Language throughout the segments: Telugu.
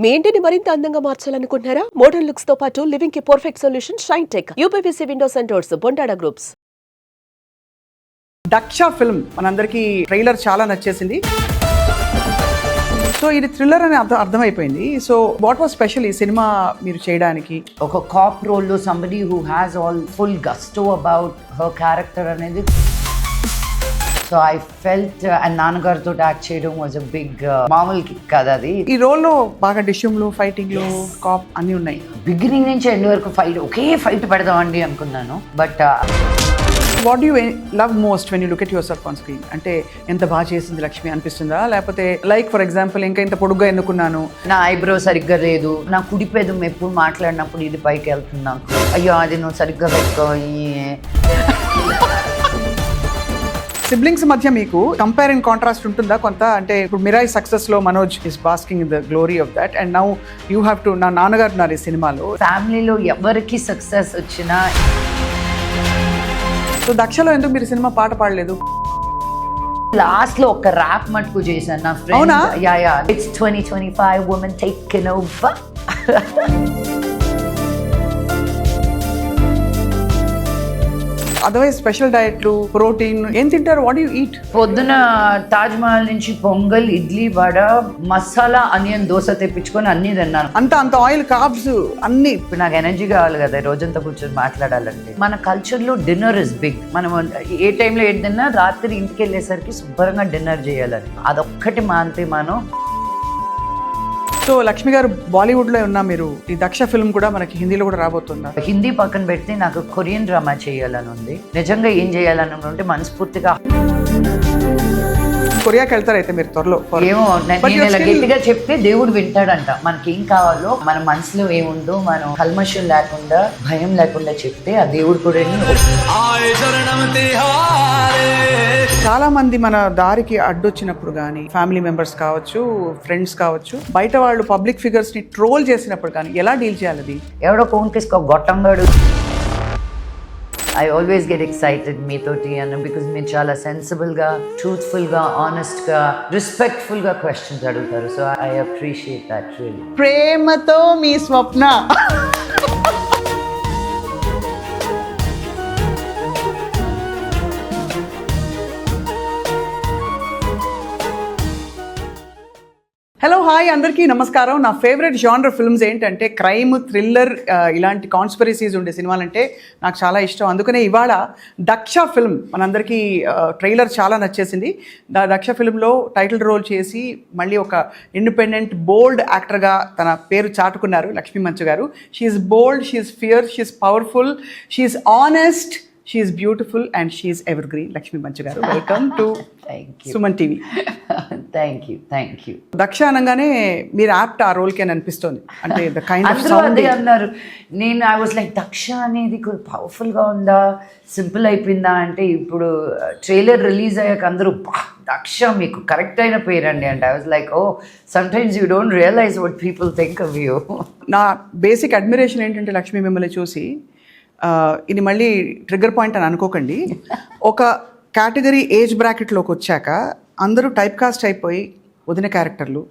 మీ ఇంటిని మరింత అందంగా మార్చాలనుకుంటున్నారా? మోడర్న్ లుక్స్ తో పాటు లివింగ్ కి perfect solution shine tech UPVC Windows and doors Bondada groups. Daksha film మనందరికీ ట్రైలర్ చాలా నచ్చేసింది. సో ఇది థ్రిల్లర్ అని అర్థమైపోయింది. సో వాట్ వాస్ స్పెషల్ ఈ సినిమా మీరు చేయడానికి? ఒక కాప్ రోల్లో somebody who has all full gusto about her character అనేది. సో ఐ ఫెల్ట్ అండ్ నాన్నగారితో యాక్ట్ చేయడం వాజ్ అ బిగ్ మామూలు కదా అది. ఈ రోల్లో బాగా డిష్యూమ్లు, ఫైటింగ్లు, కాప్ అన్నీ ఉన్నాయి. బిగినింగ్ నుంచి ఎండ్ వరకు ఫైట్, ఒకే ఫైట్ పెడదామండి అనుకున్నాను. But what you love most when you look at yourself on screen? అంటే ఎంత బాగా చేసింది లక్ష్మి అనిపిస్తుందా, లేకపోతే లైక్ ఫర్ ఎగ్జాంపుల్ ఇంకా ఇంత పొడుగ్గా ఎన్నుకున్నాను, నా ఐబ్రో సరిగ్గా లేదు, నా కుడి పెదం ఎప్పుడు మాట్లాడినప్పుడు ఇది పైకి వెళ్తుంది, నాకు అయ్యో అది నువ్వు సరిగ్గా పెట్టుకో. సిబ్లింగ్స్ మధ్య మీకు కంపేర్ అండ్ కాంట్రాస్ట్ ఉంటుందా కొంత? అంటే ఇప్పుడు మిరాయి సక్సెస్ లో Manoj is basking in the glory of that and now you have to, నా నాన్నగారు ఉన్నారు ఈ సినిమాలో. ఫ్యామిలీలో ఎవరికి సక్సెస్ వచ్చినా. సో దక్షలో ఎందుకు మీరు సినిమా పాట పాడలేదు? లాస్ట్ లో ఒక ర్యాప్ మటుకు చేశాను నా ఫ్రెండ్. అవునా? Yeah it's 2025 women taking over. Otherwise special డయట్లు, ప్రోటీన్ ఏం తింటారు? What you eat? పొద్దున తాజ్ మహల్ నుంచి పొంగల్, ఇడ్లీ, వడ, మసాలా ఆనియన్ దోశ తెప్పించుకొని అన్ని తిన్నాను. అంత ఆయిల్, కార్బ్స్ అన్ని. ఇప్పుడు నాకు ఎనర్జీ కావాలి కదా రోజంతా కూర్చొని మాట్లాడాలంటే. మన కల్చర్లో డిన్నర్ ఇస్ బిగ్. మనం ఏ టైంలో ఏది తిన్నా రాత్రి ఇంటికి వెళ్ళేసరికి శుభ్రంగా డిన్నర్ చేయాలని, అదొక్కటి మాంతే మనం. సో లక్ష్మి గారు బాలీవుడ్ లో ఉన్నా, మీరు ఈ దక్ష ఫిల్మ్ కూడా మనకి హిందీలో కూడా రాబోతుందా? హిందీ పక్కన పెడితే నాకు కొరియన్ డ్రామా చేయాలని ఉంది. నిజంగా ఏం చేయాలని ఉంటే మనస్ఫూర్తిగా కొరియాకి వెళ్తారు అయితే మీరు త్వరలో? ఏమో నేను ఇలా గట్టిగా చెప్తే దేవుడు వింటాడంట. మనకి ఏం కావాలో, మన మనసులో ఏముందో మనం కల్మషం లేకుండా, భయం లేకుండా చెప్తే ఆ దేవుడు కూడా. చాలా మంది మన దారికి అడ్డొచ్చినప్పుడు కానీ, ఫ్యామిలీ మెంబర్స్ కావచ్చు, ఫ్రెండ్స్ కావచ్చు, బయట వాళ్ళు పబ్లిక్ ఫిగర్స్ ని ట్రోల్ చేసినప్పుడు కానీ ఎలా డీల్ చేయాలి? అది ఎవడో కోన్కేసుకో గొట్టంగాడు. I always get excited మీతోటి అన్న, బికాజ్ మీరు చాలా సెన్సిబుల్గా, ట్రూత్ఫుల్గా, ఆనెస్ట్గా, రెస్పెక్ట్ఫుల్గా క్వశ్చన్స్ అడుగుతారు. So I appreciate that really. ప్రేమతో మీ స్వప్న. హలో, హాయ్, అందరికీ నమస్కారం. నా ఫేవరెట్ జానర్ ఫిల్మ్స్ ఏంటంటే క్రైమ్, థ్రిల్లర్, ఇలాంటి కాన్స్పిరసీస్ ఉండే సినిమాలంటే నాకు చాలా ఇష్టం. అందుకనే ఇవాళ దక్ష ఫిల్మ్ మనందరికీ ట్రైలర్ చాలా నచ్చేసింది. దక్ష ఫిల్మ్లో టైటిల్ రోల్ చేసి మళ్ళీ ఒక ఇండిపెండెంట్, బోల్డ్ యాక్టర్గా తన పేరు చాటుకున్నారు Lakshmi Manchu garu. She's bold, she's fear, she's powerful, she's honest, she's beautiful and she's evergreen. Lakshmi Manchu garu, welcome to Suman TV. Thank you. Daksha అనగానే మీరు యాప్ట్ ఆ రోల్కి అని అనిపిస్తుంది. అంటే ద కైండ్ ఆఫ్ అందరూ అదే అన్నారు. నేను ఐ వాజ్ లైక్, దక్ష అనేది పవర్ఫుల్గా ఉందా, సింపుల్ అయిపోయిందా అంటే, ఇప్పుడు ట్రైలర్ రిలీజ్ అయ్యాక అందరూ దక్ష మీకు కరెక్ట్ అయిన పేరండి అంటే, I was like, oh sometimes you don't realize what people think of you. నా బేసిక్ అడ్మిరేషన్ ఏంటంటే లక్ష్మి, మిమ్మల్ని చూసి, ఇది మళ్ళీ ట్రిగ్గర్ పాయింట్ అని అనుకోకండి, ఒక కేటగిరీ ఏజ్ బ్రాకెట్లోకి వచ్చాక అందరూ టైప్ కాస్ట్ అయిపోయి వదిన క్యారెక్టర్లు,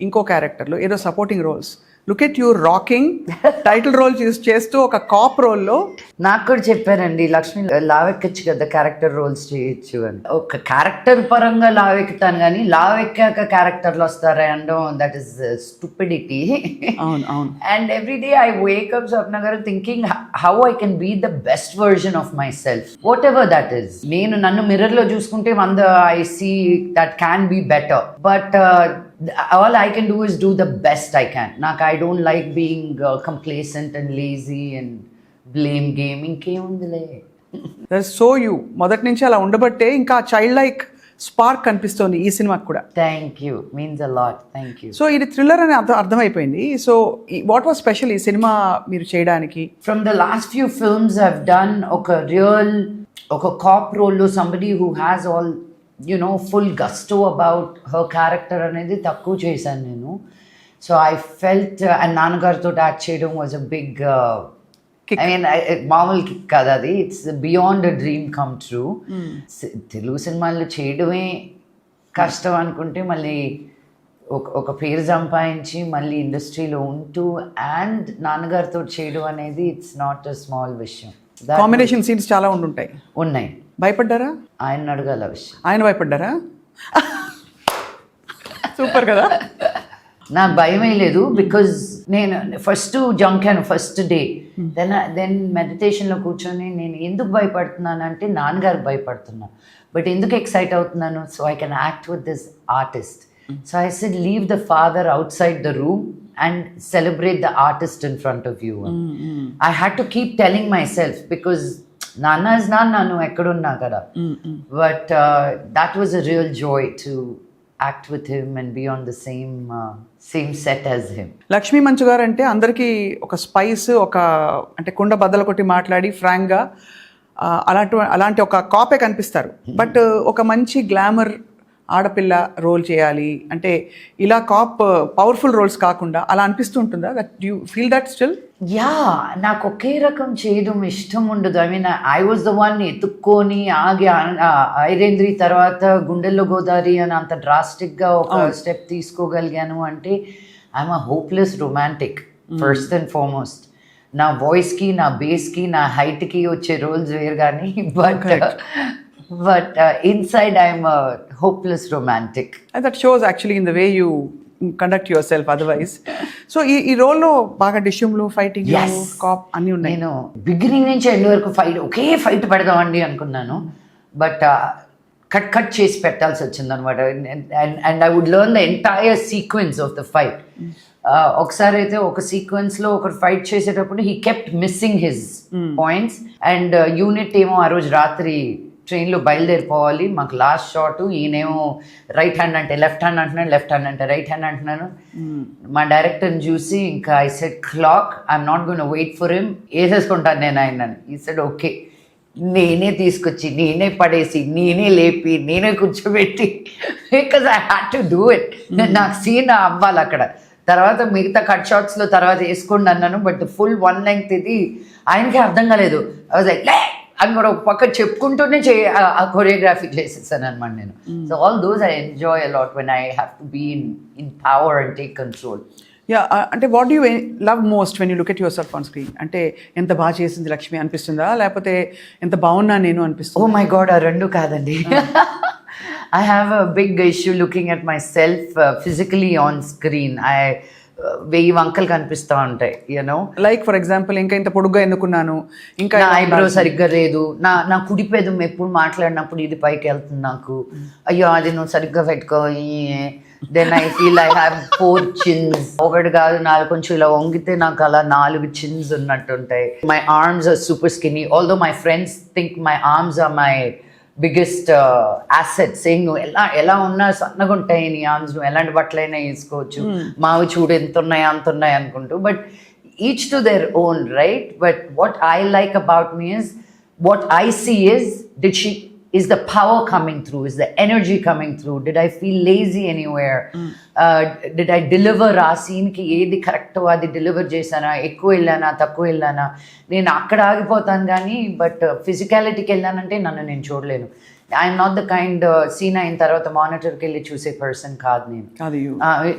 ఇంకో క్యారెక్టర్లు, ఏదో supporting roles. Look at you rocking title role చేస్తూ ఒక కాప్ రోల్లో. నాకు కూడా చెప్పారండి, లక్ష్మి లావెక్కచ్చు కదా, క్యారెక్టర్ రోల్స్ చేయొచ్చు అని. ఒక క్యారెక్టర్ పరంగా లావెక్కుతాను కానీ లావెక్కాక క్యారెక్టర్లు వస్తారా అనడం, దట్ ఈస్ స్టూపిడిటీ. అవును. And every day I wake up Swapna garu thinking how I can be the best version of myself, whatever that is. నేను నన్ను మిర్రర్లో చూసుకుంటే I see that can be better, but all I can do is do the best I can. I don't like being complacent and lazy and blame game. ఇంకేముందిలే. That's so you. మొదటి నుంచి అలా ఉండబట్టే ఇంకా చైల్డ్ లైక్ స్పార్క్ కనిపిస్తోంది ఈ సినిమాకి కూడా. Thank you, means a lot. Thank you. So ఇది థ్రిల్లర్ అని అర్థమైపోయింది. సో వాట్ వాస్ స్పెషల్ ఈ సినిమా మీరు చేయడానికి? From the last few films I've done ఒక కాప్ రోల్లో somebody who has all full gusto about her character అనేది తక్కువ చేశాను నేను. సో ఐ ఫెల్ట్ అండ్ నాన్నగారితో యాక్ట్ చేయడం was a big, I mean మామూలు కిక్ కదా అది. It's beyond a dream come true. Telugu సినిమాల్లో చేయడమే కష్టం అనుకుంటే మళ్ళీ ఒక పేరు సంపాదించి మళ్ళీ ఇండస్ట్రీలో ఉంటూ అండ్ నాన్నగారితో చేయడం అనేది ఇట్స్ నాట్ అ స్మాల్ విషయం. కాంబినేషన్ సీన్స్ చాలా ఉండుంటాయి. ఉన్నాయి. భయపడ్డారా? ఆయన అడగాల విషయం. ఆయన భయపడ్డారా? సూపర్ కదా. నాకు భయమే లేదు బికాజ్ నేను ఫస్ట్ జంకాను ఫస్ట్ డే. దెన్ మెడిటేషన్లో కూర్చొని నేను ఎందుకు భయపడుతున్నానంటే నాన్నగారికి భయపడుతున్నా, బట్ ఎందుకు ఎక్సైట్ అవుతున్నాను, so I can act with this artist. So I said leave the father out side the room and celebrate the artist in front of you. I had to keep telling myself because Nana is Nana, no ekkadunna kada. But that was a real joy to act with him and be on the same set as him. Lakshmi Manchu గారు అంటే అందరికీ ఒక స్పైస్, ఒక అంటే కుండ బద్దలు కొట్టి మాట్లాడి ఫ్రాంక్గా అలాంటి ఒక కాపే కనిపిస్తారు. బట్ ఒక మంచి గ్లామర్ ఆడపిల్ల రోల్ చేయాలి అంటే ఇలా పవర్ఫుల్ రోల్స్ కాకుండా అలా అనిపిస్తూ ఉంటుందా? That you feel that still? Yeah, నాకు ఒకే రకం చేయడం ఇష్టం ఉండదు. I mean I was the one ఎత్తుక్కొని ఆగి ఐరేంద్రి తర్వాత గుండెల్లో గోదావరి అని అంత డ్రాస్టిక్గా ఒక స్టెప్ తీసుకోగలిగాను అంటే I'm a hopeless romantic first and foremost. నా వాయిస్కి, నా బేస్కి, నా హైట్కి వచ్చే రోల్స్ వేరు కానీ but inside I'm a hopeless romantic. And that shows actually in the way you conduct yourself otherwise. So ఈ రోల్లో బాగా డిష్యూమ్లు, ఫైటింగ్, కాప్ అన్నీ ఉన్నాయి. నేను బిగినింగ్ నుంచి ఎండ్ వరకు ఒకే ఫైట్ పెడదామండి అనుకున్నాను, బట్ కట్ చేసి పెట్టాల్సి వచ్చింది అనమాట. And I would learn the entire sequence of the fight. ఒకసారి అయితే ఒక సీక్వెన్స్లో ఒకరు ఫైట్ చేసేటప్పుడు he kept missing his points and unit ఏమో ఆ రోజు రాత్రి ట్రైన్లో బయలుదేరిపోవాలి. మాకు లాస్ట్ షాట్, ఈయనేమో రైట్ హ్యాండ్ అంటే లెఫ్ట్ హ్యాండ్ అంటున్నాను, లెఫ్ట్ హ్యాండ్ అంటే రైట్ హ్యాండ్ అంటున్నాను. మా డైరెక్టర్ని చూసి ఇంకా I said clock, I'm not gonna wait for him, వేసేసుకుంటాను నేను ఆయన. ఈ సెడ్ ఓకే, నేనే తీసుకొచ్చి, నేనే పడేసి, నేనే లేపి, నేనే కూర్చోబెట్టి, because I had to do it. నాకు సీన్ అవ్వాలి అక్కడ. తర్వాత మిగతా కట్ షాట్స్లో తర్వాత వేసుకోండి అన్నాను, బట్ ఫుల్ వన్ లెంగ్త్ ఇది ఆయనకి అర్థం కాలేదు. ఐ వాజ్ లైక్ అని కూడా ఒక పక్క చెప్పుకుంటూనే ఆ కొరియోగ్రఫీ చేసేసాను అనమాట నేను. So all those I enjoy a lot when I have to be in power and take control. Yeah, అంటే what you love most when you look at yourself on screen? అంటే ఎంత బాగా చేసింది లక్ష్మి అనిపిస్తుందా, లేకపోతే ఎంత బాగున్నా నేను అనిపిస్తుంది? ఓ మై గాడ్, ఆ రెండు కాదండి. I have a big issue looking at myself physically on screen. వెయ్యి వంకలు కనిపిస్తూ ఉంటాయి, యూనో. లైక్ ఫర్ ఎగ్జాంపుల్, ఇంకా ఇంత పొడుగ్గా ఎందుకున్నాను, ఇంకా నా ఐబ్రో సరిగ్గా లేదు, నా కుడి పెదం ఎప్పుడు మాట్లాడినప్పుడు ఇది పైకి వెళ్తుంది నాకు, అయ్యో అది నువ్వు సరిగ్గా పెట్టుకో. Then I feel I have 4 chins. ఒకటి కాదు, నాలుగు, కొంచెం ఇలా వంగితే నాకు అలా 4 chins ఉన్నట్టుంటాయి. My arms are super skinny, although my friends think my arms are my biggest asset, saying నువ్వు ఎలా ఉన్నా సన్నగా ఉంటాయి నీ ఆర్మ్స్, నువ్వు ఎలాంటి బట్టలైనా వేసుకోవచ్చు, మావి చూడు ఎంత ఉన్నాయి అంత ఉన్నాయి అనుకుంటూ. But each to their own right. But what I like about మీ is, what I see is the power coming through, is the energy coming through. Did I feel lazy anywhere? Did I deliver ఆ సీన్కి ఏది కరెక్టో అది డెలివర్ చేశానా, ఎక్కువ వెళ్ళానా తక్కువ వెళ్ళానా? నేను అక్కడ ఆగిపోతాను కానీ, బట్ ఫిజికాలిటీకి వెళ్ళానంటే నన్ను నేను చూడలేను. I'm not the kind scene అయిన తర్వాత మానిటర్కి వెళ్ళి చూసే పర్సన్ కాదు నేను.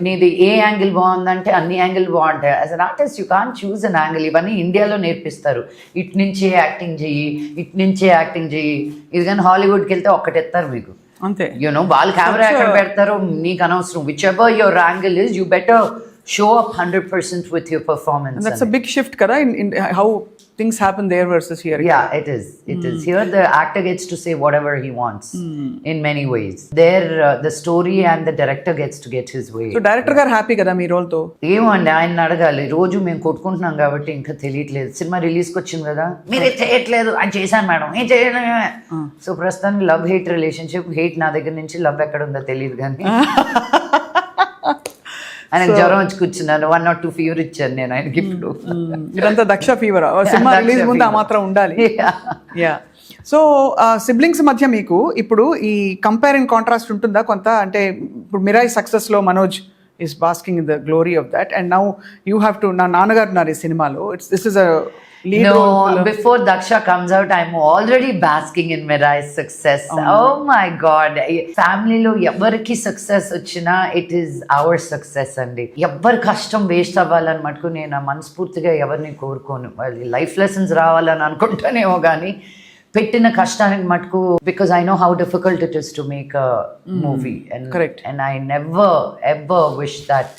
నీది ఏ యాంగిల్ బాగుందంటే అన్ని యాంగిల్ బాగుంటాయి. As an artist you can't choose an angle. ఇవన్నీ ఇండియాలో నేర్పిస్తారు, ఇటు నుంచే యాక్టింగ్ చెయ్యి, ఇటు నుంచే యాక్టింగ్ చెయ్యి. ఇది కానీ హాలీవుడ్కి వెళ్తే ఒక్కటి ఎత్తారు మీకు, అంతే. యూనో, వాళ్ళు కెమెరా ఎక్కడ పెడతారో నీకు అనవసరం. Which ever your angle is, you better show up 100% with your performance. And that's a big shift kada in how things happen there versus here. Yeah, it is. Here the actor gets to say whatever he wants in many ways. There the story and the director gets to get his way. So director garu happy kada mee role tho? ఏమో అండి, ఆయన అడగాలి. రోజు మేము కొట్టుకుంటున్నాం కాబట్టి ఇంకా తెలియట్లేదు. సినిమా రిలీజ్కి వచ్చింది కదా, మీరే చేయట్లేదు, అని చేశాను మేడం, ఏం చేయలేదు. సో ప్రస్తుతానికి లవ్ హేట్ రిలేషన్షిప్. హేట్ నా దగ్గర నుంచి, లవ్ ఎక్కడ ఉందో తెలియదు కానీ ఆయన జ్వరం వచ్చి కూర్చున్నాను, 1 or 2 ఫీవర్ ఇచ్చాను నేను ఆయనకి. ఇప్పుడు ఇదంతా దక్ష ఫీవర్. సినిమా రిలీజ్ ముందు ఆ మాత్రం ఉండాలి. యా. సో సిబ్లింగ్స్ మధ్య మీకు ఇప్పుడు ఈ కంపేర్ అండ్ కాంట్రాస్ట్ ఉంటుందా కొంత? అంటే ఇప్పుడు మిరాయి సక్సెస్లో Manoj is basking in the glory of that, and now you have to, నా నాన్నగారు ఉన్నారు ఈ సినిమాలో. This is a lead No, role film. before Daksha comes out, I'm already basking in Mirai's success. Oh my God. Family lo ఎవరికి సక్సెస్ వచ్చినా ఇట్ ఈస్ అవర్ సక్సెస్ అండి. ఎవ్వరి కష్టం వేస్ట్ అవ్వాలని మటుకు నేను మనస్ఫూర్తిగా ఎవరిని కోరుకోను. లైఫ్ లెసన్స్ రావాలని అనుకుంటానేమో కానీ పెట్టిన కష్టానికి మటుకు, because I know how difficult it is to make a movie Correct. And I never ever wish that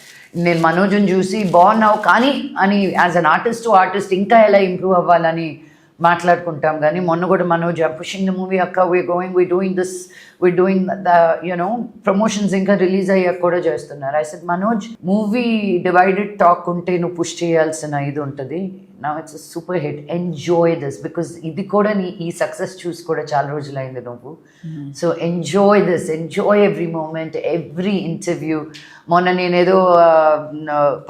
నేను మనోజ్ని చూసి బాగున్నావు కానీ అని as an artist to artist ఇంకా ఎలా ఇంప్రూవ్ అవ్వాలని మాట్లాడుకుంటాం. కానీ మొన్న కూడా మనోజ్ పుషింగ్ ద మూవీ అక్క we doing this we doing the you know promotions ఇంకా రిలీజ్ అయ్యాక కూడా చేస్తున్నారు. I said Manoj movie divided talk ఉంటే నువ్వు పుష్ చేయాల్సిన ఇది ఉంటుంది. నా it's a super hit, enjoy this, because ఇది కూడా నీ ఈ సక్సెస్ చూసి కూడా చాలా రోజులైంది నువ్వు. So enjoy this, enjoy every moment, every interview. మొన్న నేనేదో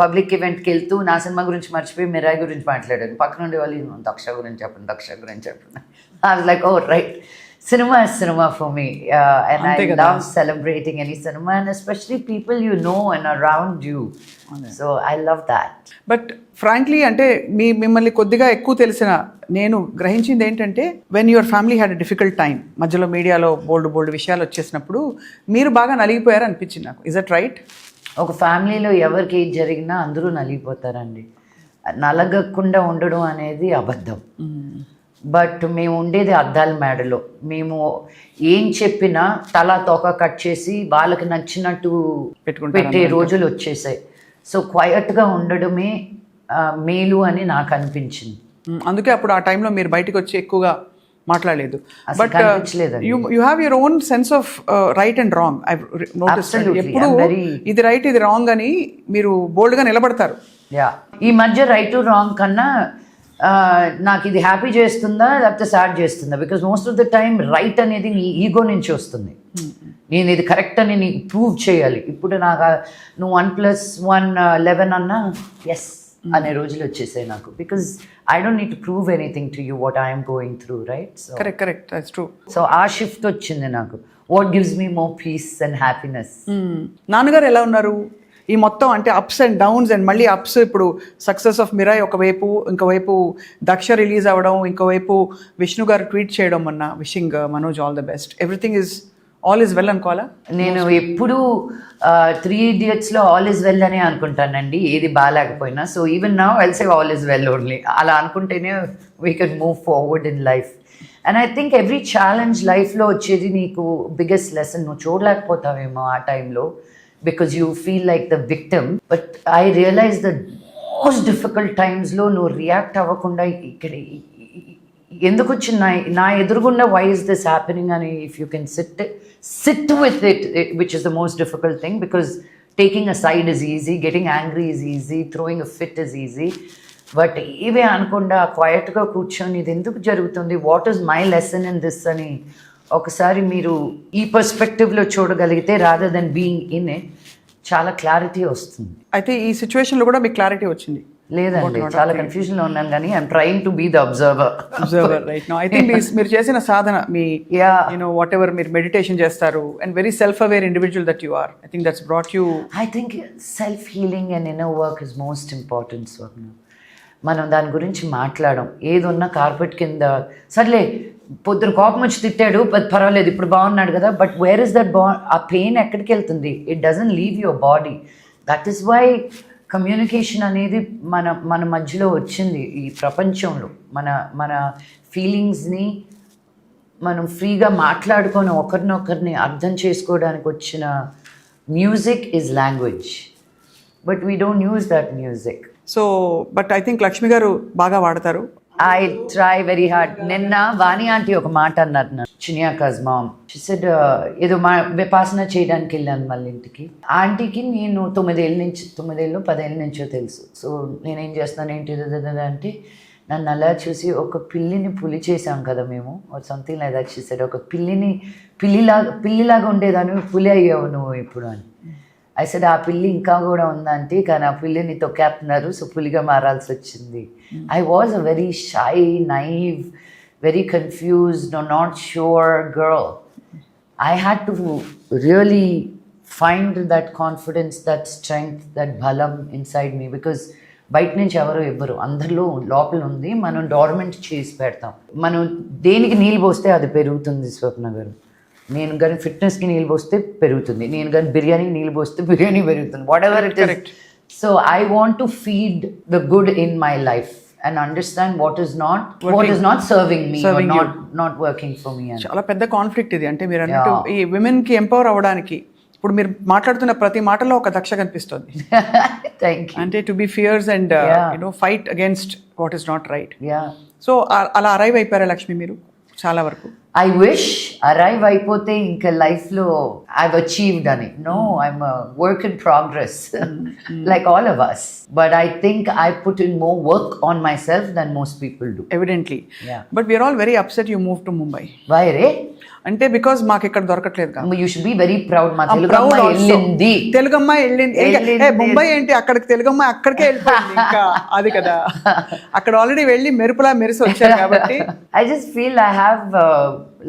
పబ్లిక్ ఈవెంట్కి వెళ్తూ నా సినిమా గురించి మర్చిపోయి మిరాయి గురించి మాట్లాడాను. పక్కన ఉండే వాళ్ళు దక్ష గురించి చెప్పండి. I was like, oh right, cinema is cinema for me, and Ante I kada. love celebrating any cinema, and especially people you know and around you. So I love that. But frankly అంటే మిమ్మల్ని కొద్దిగా ఎక్కువ తెలిసిన నేను గ్రహించింది ఏంటంటే, when your family had a difficult time, మధ్యలో మీడియాలో బోల్డ్ విషయాలు వచ్చేసినప్పుడు మీరు బాగా నలిగిపోయారు అనిపించింది నాకు. Is that right? ఒక ఫ్యామిలీలో ఎవరికి ఏది జరిగినా అందరూ నలిగిపోతారండి. నలగకుండా ఉండడం అనేది అబద్ధం. బట్ మేము ఉండేది అద్దాల మేడలో. మేము ఏం చెప్పినా తలా తోక కట్ చేసి వాళ్ళకి నచ్చినట్టు పెట్టే రోజులు వచ్చేసాయి. సో క్వయట్గా ఉండడమే మేలు అని నాకు అనిపించింది. అందుకే అప్పుడు ఆ టైంలో మీరు బయటకు వచ్చి ఎక్కువగా మాట్లాడలేదు. అసలు బట్ కనిపించలేదండి. You have your own sense of right and wrong. I notice Absolutely. ఎప్పుడు I'm very- ఇది రైట్ ఇది రాంగ్ అని మీరు బోల్డ్గా నిలబడతారు. యా, ఈ మధ్య రైట్ టు రాంగ్ కన్నా నాకు ఇది హ్యాపీ చేస్తుందా లేకపోతే సాడ్ చేస్తుందా, because most of the time right అనేది నీ ఈగో నుంచి వస్తుంది. నేను ఇది కరెక్ట్ అని నీకు ప్రూవ్ చేయాలి. ఇప్పుడు నాకు నువ్వు 1+1 11 అన్నా ఎస్ అనే రోజులు వచ్చేసాయి నాకు, because I don't need to prove anything to you what I'm going through, right? Correct, that's true. So ఆ షిఫ్ట్ వచ్చింది నాకు. What gives me more peace and happiness. నాన్నగారు ఎలా ఉన్నారు? ఈ మొత్తం అంటే అప్స్ అండ్ డౌన్స్ అండ్ మళ్ళీ అప్స్, ఇప్పుడు సక్సెస్ ఆఫ్ మిరాయ్ ఒకవైపు, ఇంకోవైపు దక్ష రిలీజ్ అవ్వడం, ఇంకోవైపు విష్ణు గారు ట్వీట్ చేయడం మొన్న, wishing Manoj all the best, everything is all is well అనుకోవాలా? నేను ఎప్పుడు 3 Idiotsలో ఆల్ ఈజ్ వెల్ అనే అనుకుంటానండి, ఏది బాగాలేకపోయినా. So even now I'll say all is well only. అలా అనుకుంటేనే we can move forward in life. And I think every challenge లైఫ్లో వచ్చేది నీకు బిగ్గెస్ట్ లెసన్. నువ్వు చూడలేకపోతావేమో ఆ టైంలో, because you feel like the victim, but I realized that most difficult times lo no react avakunda ikkada enduku ochina na edurugunda why is this happening, and if you can sit with it, which is the most difficult thing, because taking a side is easy, getting angry is easy, throwing a fit is easy, but ive anukunda quiet ga కూర్చొని ఇది ఎందుకు జరుగుతుంది, what is my lesson in this అని ఒకసారి మీరు ఈ పర్స్పెక్టివ్లో చూడగలిగితే rather than being in it చాలా క్లారిటీ వస్తుంది. అయితే ఈ సిచ్యువేషన్లో కూడా మీకు క్లారిటీ వచ్చింది? లేదండి, చాలా కన్ఫ్యూజన్లో ఉన్నాను, కానీ I'm trying to be the observer right now. I think మీరు చేసిన సాధన, మీ యూనో వాట్ ఎవర్ మీరు మెడిటేషన్ చేస్తారు and very self aware individual that you are, I think that's brought you. I think self healing and inner work is most important. Swarna, మనం దాని గురించి మాట్లాడడం, ఏదున్నా కార్పెట్ కింద, సర్లే పొద్దున కోపం వచ్చి తిట్టాడు, పర్వాలేదు ఇప్పుడు బాగున్నాడు కదా, బట్ వేర్ ఇస్ దట్ ఆ పెయిన్ ఎక్కడికి వెళ్తుంది? It doesn't leave your body. That is why communication అనేది మన మధ్యలో వచ్చింది ఈ ప్రపంచంలో. మన ఫీలింగ్స్ని మనం ఫ్రీగా మాట్లాడుకొని ఒకరినొకరిని అర్థం చేసుకోవడానికి వచ్చిన music is language, but we don't use that music. So but I think Lakshmi గారు బాగా వాడతారు. I try very hard. నిన్న వాణి ఆంటీ ఒక మాట అన్నారు నా చినియాకాజ్ మామ్. షీ సెడ్ ఏదో విపాసన చేయడానికి వెళ్ళాను మళ్ళీ ఇంటికి. ఆంటీకి నేను 9 ఏళ్ళో 10 ఏళ్ళ నుంచో తెలుసు. సో నేనేం చేస్తున్నాను ఏంటి అంటే, నన్ను అలా చూసి ఒక పిల్లిని పులి చేసాం కదా మేము, something like that. She said ఒక పిల్లిలాగా ఉండేదాన్ని పులి అయ్యావు నువ్వు ఇప్పుడు అని. ఐ సెడ్ ఆ పిల్లి ఇంకా కూడా ఉందంటే, కానీ ఆ పిల్లిని తొక్కేస్తున్నారు, సో పులిగా మారాల్సి వచ్చింది. I was a very shy, naive, very confused, not sure girl. I had to really find that confidence, that strength, that bhalam inside me, because బయట నుంచి ఎవరు ఇవ్వరు, అందరిలో లోపల ఉంది, మనం డార్మెంట్ చేసి పెడతాం. మనం దేనికి నీళ్ళు పోస్తే అది పెరుగుతుంది స్వప్న గారు. నేను కానీ ఫిట్నెస్కి నీళ్ళు పోస్తే పెరుగుతుంది, నేను కానీ బిర్యానీకి నీళ్ళు పోస్తే బిర్యానీ పెరుగుతుంది, what ever it is. So I want to feed the good in my life and understand what is not serving me or not working for me. చాలా పెద్ద కాన్ఫ్లిక్ట్ ఇది. అంటే మీరు అన్నట్టు ఈ విమెన్ కి ఎంపవర్ అవ్వడానికి ఇప్పుడు మీరు మాట్లాడుతున్న ప్రతి మాటలో ఒక దక్ష కనిపిస్తుంది. Thank you. అంటే to be fierce and fight against what is not right. Yeah. So అలా అరైవ్ అయిపోయారా లక్ష్మి మీరు చాలా వరకు? I wish arrive అయిపోతే ఇంకా లైఫ్లో I've achieved అని. No, I'm a work in progress like all of us. But I think I put in more work on myself than most people do. Evidently. Yeah. But we are all very upset you moved to Mumbai. Why re? అంటే బికాజ్ మాకు ఇక్కడ దొరకట్లేదు కదా. You should be very proud. మా తెలుగమ్మ వెళ్ళింది. తెలుగమ్మ వెళ్ళింది. ముంబై ఏంటి, అక్కడికి తెలుగమ్మ అక్కడికే వెళ్ళిపోయింది. ఇంకా అది కదా, అక్కడ ఆల్రెడీ వెళ్ళి మెరుపులా మెరిసి వచ్చారు కాబట్టి. I just feel I have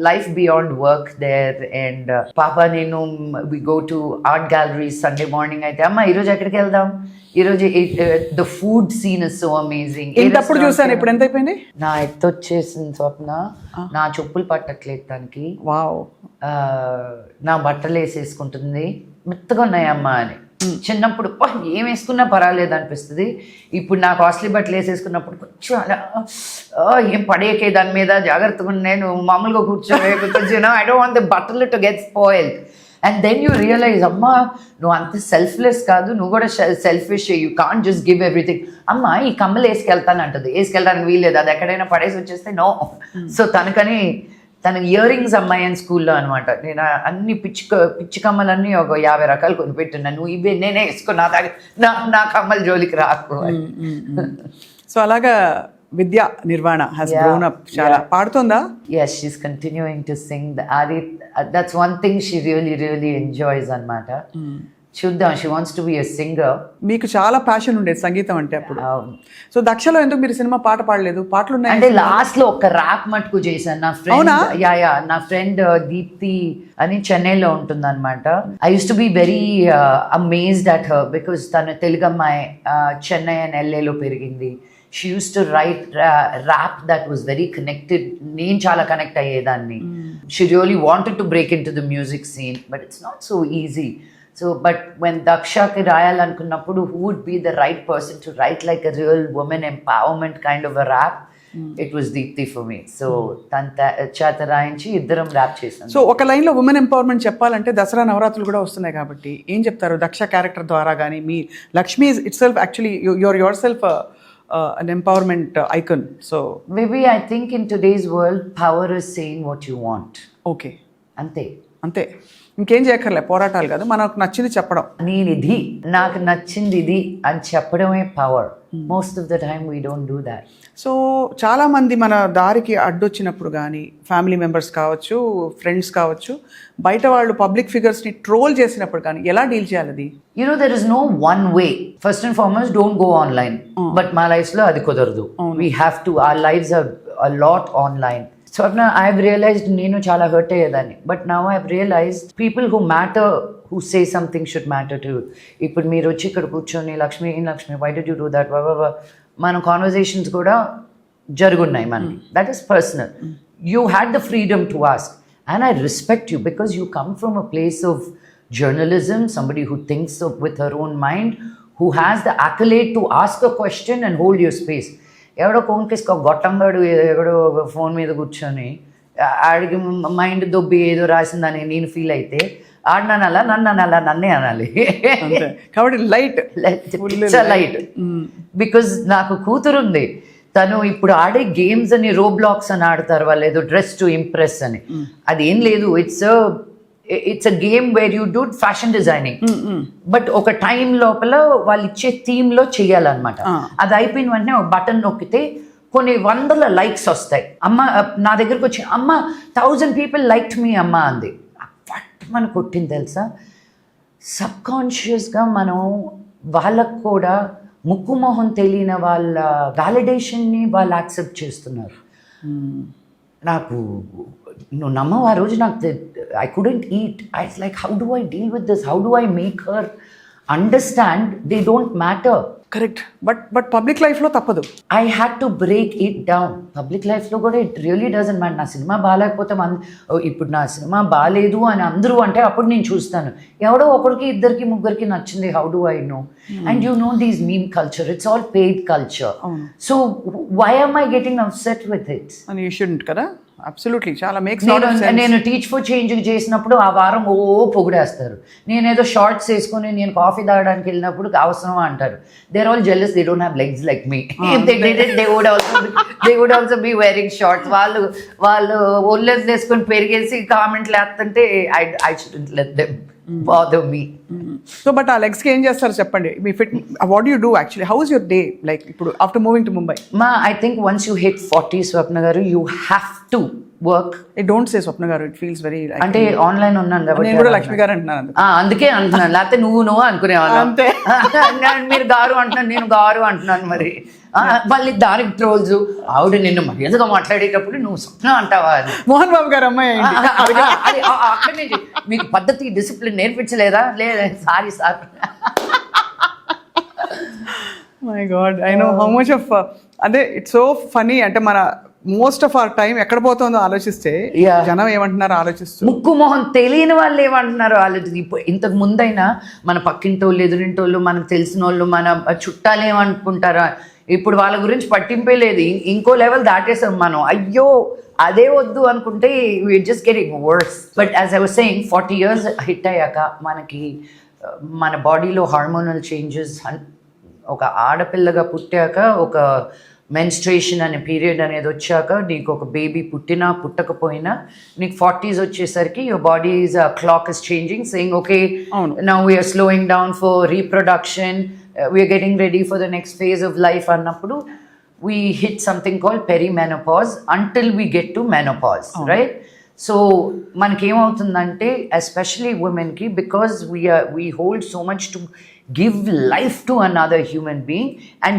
life beyond work there, and Papa Nenu, we go to art galleries Sunday morning. అయితే అమ్మ ఈరోజు ఎక్కడికి వెళ్దాం, ఈరోజు the food scene is so amazing. ఇంతప్పుడు చూసాను, ఇప్పుడు ఎంత అయిపోయింది? నా ఎత్తు వచ్చేసింది స్వప్న, నా చెప్పులు పట్టట్లేదు దానికి. వావ్. నా బట్టలు వేసేసుకుంటుంది, మెత్తగా ఉన్నాయమ్మా అని. చిన్నప్పుడు ఏం వేసుకున్నా పర్వాలేదు అనిపిస్తుంది. ఇప్పుడు నా కాస్ట్లీ బట్టలు వేసేసుకున్నప్పుడు కొంచెం అలా ఏం పడేకే దాని మీద జాగ్రత్తగా నేను మామూలుగా కూర్చోవే, because I don't want the బట్టలు to get spoiled. And then you realise అమ్మా నువ్వు అంత సెల్ఫ్లెస్ కాదు, నువ్వు కూడా selfish, you can't just give everything. అమ్మ ఈ కమ్మలు వేసుకెళ్తాను అంటుంది, వేసుకెళ్ళడానికి వీల్లేదు, అది ఎక్కడైనా పడేసి వచ్చేస్తే నో. సో తనకని తన ఇయర్ రింగ్స్ అమ్మాయి అని స్కూల్లో అనమాట. నేను అన్ని పిచ్చి కమ్మలన్నీ ఒక 50 రకాలు కొనిపెట్టున్నా, నువ్వు ఇవే నేనే వేసుకో, నా కమ్మల జోలికి రాకు. సో అలాగా విద్యా నిర్వాణ has grown up. చాలా పాడుతుందా? Yes, she's continuing to sing. That's one thing she really enjoys అన్నమాట. చూద్దాం, she wants to be a singer. మీకు చాలా ప్యాషన్ ఉండేది సంగీతం అంటే అప్పుడు. సో దక్షలో ఎందుకు మీరు సినిమా పాట పాడలేదు? పాటలు ఉన్నాయి అంటే లాస్ట్ లో ఒక ర్యాప్ మటుకు చేశాను. నా ఫ్రెండ్ దీప్తి అని చెన్నైలో ఉంటుంది అనమాట. I use to be very amazed at her because తను తెలుగు అమ్మాయి, చెన్నై అండ్ LA లో పెరిగింది. She used to write rap that was very connected. నేను చాలా కనెక్ట్ అయ్యేదాన్ని. She really wanted to break into the music scene, but it's not so easy. So, but when Dakshaki రాయాలనుకున్నప్పుడు who would be the right person to write like a real woman empowerment kind of a rap? It was Deepthi for me. So, tanta చేత రాయించి ఇద్దరం ర్యాప్ చేశాను. సో ఒక లైన్లో ఉమెన్ ఎంపవర్మెంట్ చెప్పాలంటే దసరా నవరాత్రులు కూడా వస్తున్నాయి కాబట్టి ఏం చెప్తారు దక్ష క్యారెక్టర్ ద్వారా? కానీ మీ Lakshmi itself actually yourself an empowerment icon. So maybe I think in today's world power is saying what you want. Okay. అంతే ఇంకేం చేయక్కర్లే, పోరాటాలు కాదు, మనకు నచ్చింది చెప్పడం. నేనిది నాకు నచ్చింది ఇది అని చెప్పడమే power. Most of the time we don't do that. So చాలామంది మన దారికి అడ్డొచ్చినప్పుడు కానీ ఫ్యామిలీ మెంబర్స్ కావచ్చు, ఫ్రెండ్స్ కావచ్చు, బయట వాళ్ళు పబ్లిక్ ఫిగర్స్ని ట్రోల్ చేసినప్పుడు కానీ ఎలా డీల్ చేయాలి అది? there is no one way. First and foremost, don't go online. But మా లైఫ్లో అది కుదరదు. We have to, our lives are a lot online. So I've realized నేను చాలా హర్ట్ అయ్యేదాన్ని. But now I've realized people who matter, who say something should matter to you. ఇప్పుడు మీరు వచ్చి ఇక్కడ కూర్చొని Lakshmi why did you do that? మన కాన్వర్జేషన్స్ కూడా జరుగున్నాయి మనకి. That is personal. You had the freedom to ask. And I respect you because you come from a place of journalism, somebody who thinks with her own mind, who has the accolade to ask a question and hold your space. ఎవడో కోన్కేసుకో గొట్టంగాడు ఎవడో ఫోన్ మీద కూర్చొని ఆడికి మైండ్ దొబ్బి ఏదో రాసిందని నేను ఫీల్ అయితే ఆడినానలా నన్నే అనాలి. కాబట్టి లైట్ బికాజ్ నాకు కూతురుంది, తను ఇప్పుడు ఆడే గేమ్స్ అని రోబ్లాక్స్ అని ఆడతారు వాళ్ళు, ఏదో డ్రెస్ టు ఇంప్రెస్ అని. అది ఏం లేదు, it's a game where you do fashion designing. But ఒక టైం లోపల వాళ్ళు ఇచ్చే థీమ్ లో చెయ్యాలన్నమాట. అది అయిపోయిన వెంటనే ఒక బటన్ నొక్కితే కొన్ని 100 likes వస్తాయి. అమ్మ నా దగ్గరకు వచ్చి అమ్మ 1000 people liked me అమ్మ అంది. మన కొట్టింది తెలుసా, సబ్కాన్షియస్గా మనం వాళ్ళకు కూడా ముక్కు మొహం తెలియని వాళ్ళ వ్యాలిడేషన్ని వాళ్ళు యాక్సెప్ట్ చేస్తున్నారు. నాకు నువ్వు నమ్మవు, ఆ రోజు నాకు I couldn't eat. I like how do I deal with this, how do I make her understand they don't matter. Correct. But public లైఫ్లో తప్పదు. I had to break it down. Public లైఫ్లో కూడా ఇట్ రియలీ డజంట్ మ్యాటర్. నా సినిమా బాగాలేకపోతే ఇప్పుడు నా సినిమా బాగాలేదు అని అందరూ అంటే అప్పుడు నేను చూస్తాను. ఎవడో ఒకరికి ఇద్దరికి ముగ్గురికి నచ్చింది. How do I know? And you know these meme culture, it's all paid culture. So why am I getting upset with it? అని యూ షుడ్ంట్ కదా. అబ్సల్యూట్లీ. చాలా మేక్స్ నేను టీచ్ ఫర్ చేంజ్ చేసినప్పుడు ఆ వారం పొగిడేస్తారు. నేనేదో షార్ట్స్ వేసుకొని నేను కాఫీ తాగడానికి వెళ్ళినప్పుడు అవసరమా అంటారు. They are all jealous, they don't have legs like me. They would also be wearing shorts. వాళ్ళు ఒళ్ళెస్ వేసుకొని పెరిగేసి కామెంట్లు వేస్తుంటే I shouldn't let them bother me. So but ఆ లెగ్స్కి ఏం చేస్తారు చెప్పండి? మీ fit, what you do actually? How is your day like ఇప్పుడు after moving to Mumbai? I think once you hit 40, Swapna garu, you have to work. I don't say Swapna గారు, ఇట్ ఫీల్స్ వెరీ అంటే ఆన్లైన్ ఉన్నాను కాబట్టి నేను కూడా లక్ష్మి గారు అంటున్నాను. అందుకే అంటున్నాను, లేకపోతే నువ్వు అనుకునేవాళ్ళం. అంతే. మీరు గారు అంటున్నాను, నేను గారు అంటున్నాను. మరి మళ్ళీ దానికి ట్రోల్స్. ఆవిడ నిన్ను మర్యాదగా మాట్లాడేటప్పుడు నువ్వు స్వప్న అంటావా అని. మోహన్ బాబు గారు అమ్మాయి అక్కడనే మీకు పద్ధతి డిసిప్లిన్ నేర్పించలేదా? లేదా, sorry sir. My God, I know how much of అదే ఇట్స్ సో ఫనీ. అంటే మన మోస్ట్ ఆఫ్ అవర్ టైం ఎక్కడ పోతుందో ఆలోచిస్తే జనం ఏమంటున్నారో ఆలోచిస్తూ, ముక్కు మొహం తెలియని వాళ్ళు ఏమంటున్నారో ఆలోచిస్తే. ఇప్పుడు ఇంతకు ముందైనా మన పక్కింటోళ్ళు, ఎదురింటోళ్ళు, మనకు తెలిసిన వాళ్ళు, మన చుట్టాలు ఏమనుకుంటారా, ఇప్పుడు వాళ్ళ గురించి పట్టింపే లేదు. ఇంకో లెవెల్ దాటేసాం మనం. అయ్యో అదే వద్దు అనుకుంటే we're just getting worse. But as I was saying, 40 years hit అయ్యాక మనకి మన బాడీలో హార్మోనల్ చేంజెస్, ఒక ఆడపిల్లగా పుట్టాక ఒక మెన్స్ట్రేషన్ అనే పీరియడ్ అనేది వచ్చాక, నీకు ఒక బేబీ పుట్టినా పుట్టకపోయినా నీకు 40s వచ్చేసరికి your body's clock is changing, saying okay now we're slowing down for reproduction, we're getting ready for the next phase of life అన్నప్పుడు we hit something called perimenopause until we get to menopause, right? So మనకేమవుతుందంటే ఎస్పెషలీ ఉమెన్కి, because we hold so much to give life to another human being, and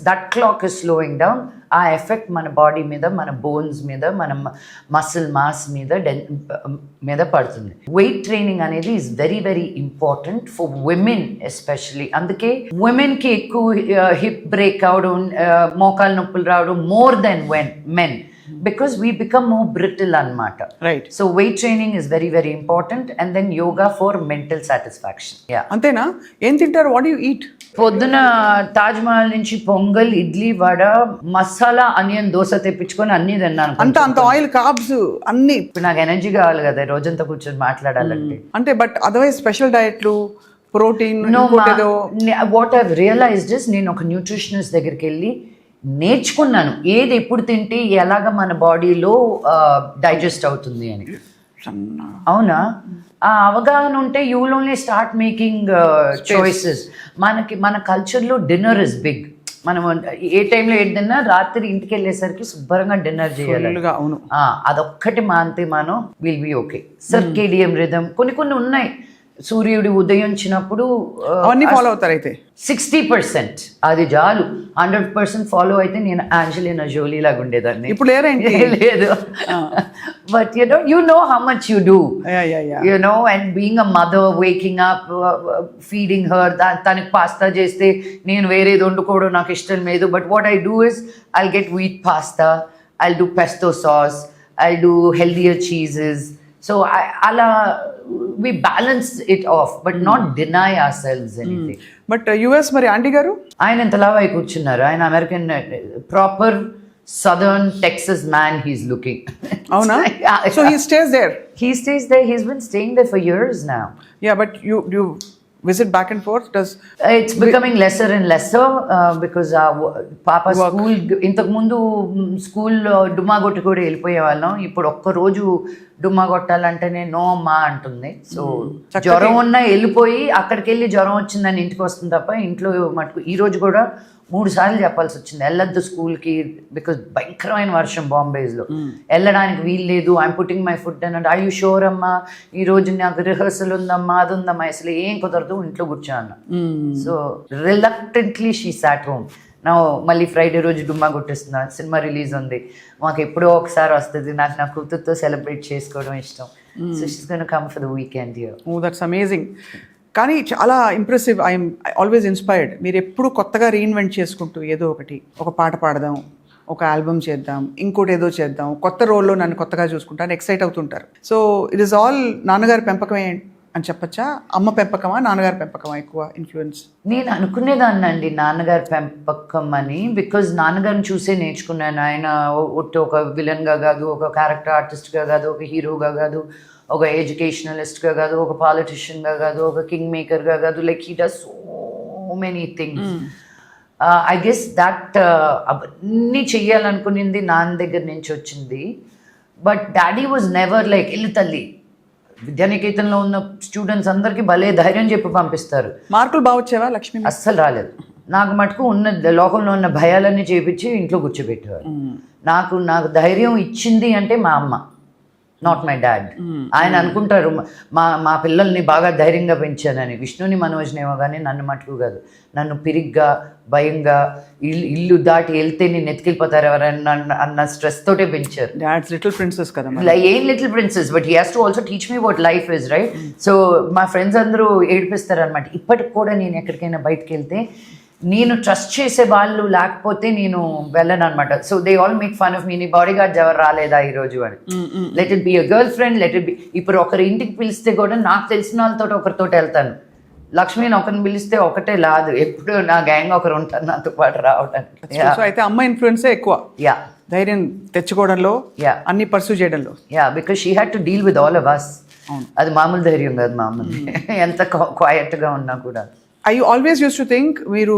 that clock is slowing down. ఆ ఎఫెక్ట్ మన బాడీ మీద, మన బోన్స్ మీద, మన మసిల్ మాస్ మీద పడుతుంది. వెయిట్ ట్రైనింగ్ అనేది is very very important for women especially. అందుకే ఉమెన్కి ఎక్కువ హిప్ బ్రేక్ అవడం, మోకాలు నొప్పులు రావడం more than men, because we become more brittle anamata. Right. So weight training is very very important, and then yoga for mental satisfaction. Yeah. అంతేనా? ఏం తింటారు? What you eat? పొద్దున తాజ్ మహల్ నుంచి పొంగల్, ఇడ్లీ, వడ, మసాలా ఆనియన్ దోశ తెప్పించుకొని అన్ని తిన్నాను. అంత ఆయిల్, కార్బ్స్ అన్ని. ఇప్పుడు నాకు ఎనర్జీ కావాలి కదా రోజంతా కూర్చొని మాట్లాడాలంటే. అంటే బట్ అదర్వైజ్ స్పెషల్ డయట్లు, protein, what I've realised is, నేను ఒక న్యూట్రిషనిస్ట్ దగ్గరికి వెళ్ళి నేర్చుకున్నాను ఏది ఎప్పుడు తింటే ఎలాగ మన బాడీలో డైజెస్ట్ అవుతుంది అని. అవునా? ఆ అవగాహన ఉంటే you will only start making choices. మన కల్చర్లో డిన్నర్ ఇస్ బిగ్. మనం ఏ టైంలో ఏది తిన్నా రాత్రి ఇంటికి వెళ్ళేసరికి శుభ్రంగా డిన్నర్ చేయాలి. అదొక్కటి మాంతే మనం will be okay. Circadian rhythm కొన్ని ఉన్నాయి. సూర్యుడు ఉదయించినప్పుడు అవన్నీ ఫాలో అవుతారు. అయితే 60% అది చాలు. 100% ఫాలో అయితే నేను ఆంజలినా జోలీ లాగా ఉండేదాన్ని. ఇప్పుడు లేదు. But you know how much you do, you know, and being a mother, waking up, feeding her. తనకి పాస్తా చేస్తే నేను వేరేది వండుకోవడం నాకు ఇష్టం లేదు. But what I do is I'll get wheat pasta, I'll do pesto sauce, I'll do healthier cheeses. So ala we balance it off, but not deny ourselves anything. But US మరి ఆంటీ గారు ఆయన ఎంత లావై కూర్చున్నారు. ఆయన American proper southern Texas man he's looking. అవునా? So he stays there. He's been staying there for years now. Yeah, but you visit back and forth? It's becoming lesser and lesser because Papa school, ఇంతకు ముందు స్కూల్ డుమ్మా కొట్టి కూడా వెళ్ళిపోయే వాళ్ళం. ఇప్పుడు ఒక్కరోజు డుమ్మా కొట్టాలంటేనే నో అమ్మా అంటుంది. సో జ్వరం ఉన్నా వెళ్ళిపోయి అక్కడికి వెళ్ళి జ్వరం వచ్చిందని ఇంటికి వస్తుంది తప్ప ఇంట్లో మటుకు. ఈ రోజు కూడా 3 సార్లు చెప్పాల్సి వచ్చింది, వెళ్ళొద్దు స్కూల్కి, బికాజ్ భయంకరమైన వర్షం బాంబేస్లో, వెళ్ళడానికి వీలు లేదు. ఐఎమ్ పుట్టింగ్ మై ఫుడ్ అని అంటే, ఐ యూ షూర్ అమ్మా ఈరోజు నాకు రిహర్సల్ ఉందమ్మా, అది ఉందమ్మా, అసలు ఏం కుదరదు, ఇంట్లో కూర్చోన్నా. So reluctantly she sat home. నా మళ్ళీ ఫ్రైడే రోజు డుమ్మా కొట్టేస్తున్నా, సినిమా రిలీజ్ ఉంది, మాకు ఎప్పుడో ఒకసారి వస్తుంది, నాకు నా కూతురుతో సెలబ్రేట్ చేసుకోవడం ఇష్టం. So she's gonna come for the weekend here. Oh that's amazing. కానీ చాలా ఇంప్రెసివ్. I'm always inspired. మీరు ఎప్పుడు కొత్తగా రీఇన్వెంట్ చేసుకుంటూ ఏదో ఒకటి, ఒక పాట పాడదాం, ఒక ఆల్బమ్ చేద్దాం, ఇంకోటి ఏదో చేద్దాం, కొత్త రోల్లో నన్ను కొత్తగా చూసుకుంటాను, ఎక్సైట్ అవుతుంటారు. సో ఇట్ ఈస్ ఆల్ నాన్నగారి పెంపకమే అని చెప్పచ్చా? అమ్మ పెంపకమా నాన్నగారి పెంపకమా ఎక్కువ ఇన్ఫ్లుయెన్స్? నేను అనుకునేదాన్ని అండి నాన్నగారి పెంపకం అని, బికాజ్ నాన్నగారిని చూసే నేర్చుకున్నాను. ఆయన ఒక విలన్గా కాదు, ఒక క్యారెక్టర్ ఆర్టిస్ట్గా కాదు, ఒక హీరోగా కాదు, ఒక ఎడ్యుకేషనలిస్ట్గా కాదు, ఒక పాలిటిషియన్గా కాదు, ఒక కింగ్ మేకర్గా కాదు. Like he does so many things. I guess that అవన్నీ చెయ్యాలనుకునింది నాన్న దగ్గర నుంచి వచ్చింది. But daddy was never like ఇల్లు తల్లి. విద్యానికేతన్లో ఉన్న స్టూడెంట్స్ అందరికీ భలే ధైర్యం చెప్పి పంపిస్తారు. మార్కులు బాగా వచ్చేవా లక్ష్మి? అస్సలు రాలేదు. నాకు మటుకు ఉన్న లోకంలో ఉన్న భయాలన్నీ చేపించి ఇంట్లో కూర్చోబెట్టేవారు. నాకు ధైర్యం ఇచ్చింది అంటే మా అమ్మ, నాట్ మై డాడ్. ఆయన అనుకుంటారు మా పిల్లల్ని బాగా ధైర్యంగా పెంచానని. విష్ణుని మనోజ్నేమో కానీ నన్ను మటుకు కాదు. నన్ను పిరిగ్గా, భయంగా, ఇల్లు దాటి వెళ్తే నేను ఎత్తుకెళ్ళిపోతారు ఎవరైనా అన్న స్ట్రెస్ తోటే పెంచారు. డాడ్స్ లిటిల్ ప్రిన్సెస్ కదా. ఏం little princess, but he has to also teach me what life is, right? So మా ఫ్రెండ్స్ అందరూ ఏడిపిస్తారు అనమాట. ఇప్పటికి కూడా నేను ఎక్కడికైనా బయటకు వెళ్తే నేను ట్రస్ట్ చేసే వాళ్ళు లేకపోతే నేను వెళ్ళను అనమాట. So they all make fun of me. నీ బాడీ గార్డ్ ఎవరు రాలేదా ఈరోజు అని. Let it be a girlfriend, let it be. ఇప్పుడు ఒకరి ఇంటికి పిలిస్తే కూడా నాకు తెలిసిన వాళ్ళతో ఒకరితో వెళ్తాను. లక్ష్మిని ఒకరిని పిలిస్తే ఒకటే లాదు, ఎప్పుడు నా గ్యాంగ్ ఒకరు ఉంటారు నాతో పాటు రావడానికి. సో అయితే అమ్మ ఇన్ఫ్లుయెన్సే ఎక్కువ. యా, ధైర్యం తెచ్చుకోవడంలో, అన్ని పర్సూ చేయడంలో. Yeah, because she had to deal with all of us. అది మామూలు ధైర్యం కాదు మామూలు. ఎంత క్వైట్గా ఉన్నా కూడా. I always used to think మీరు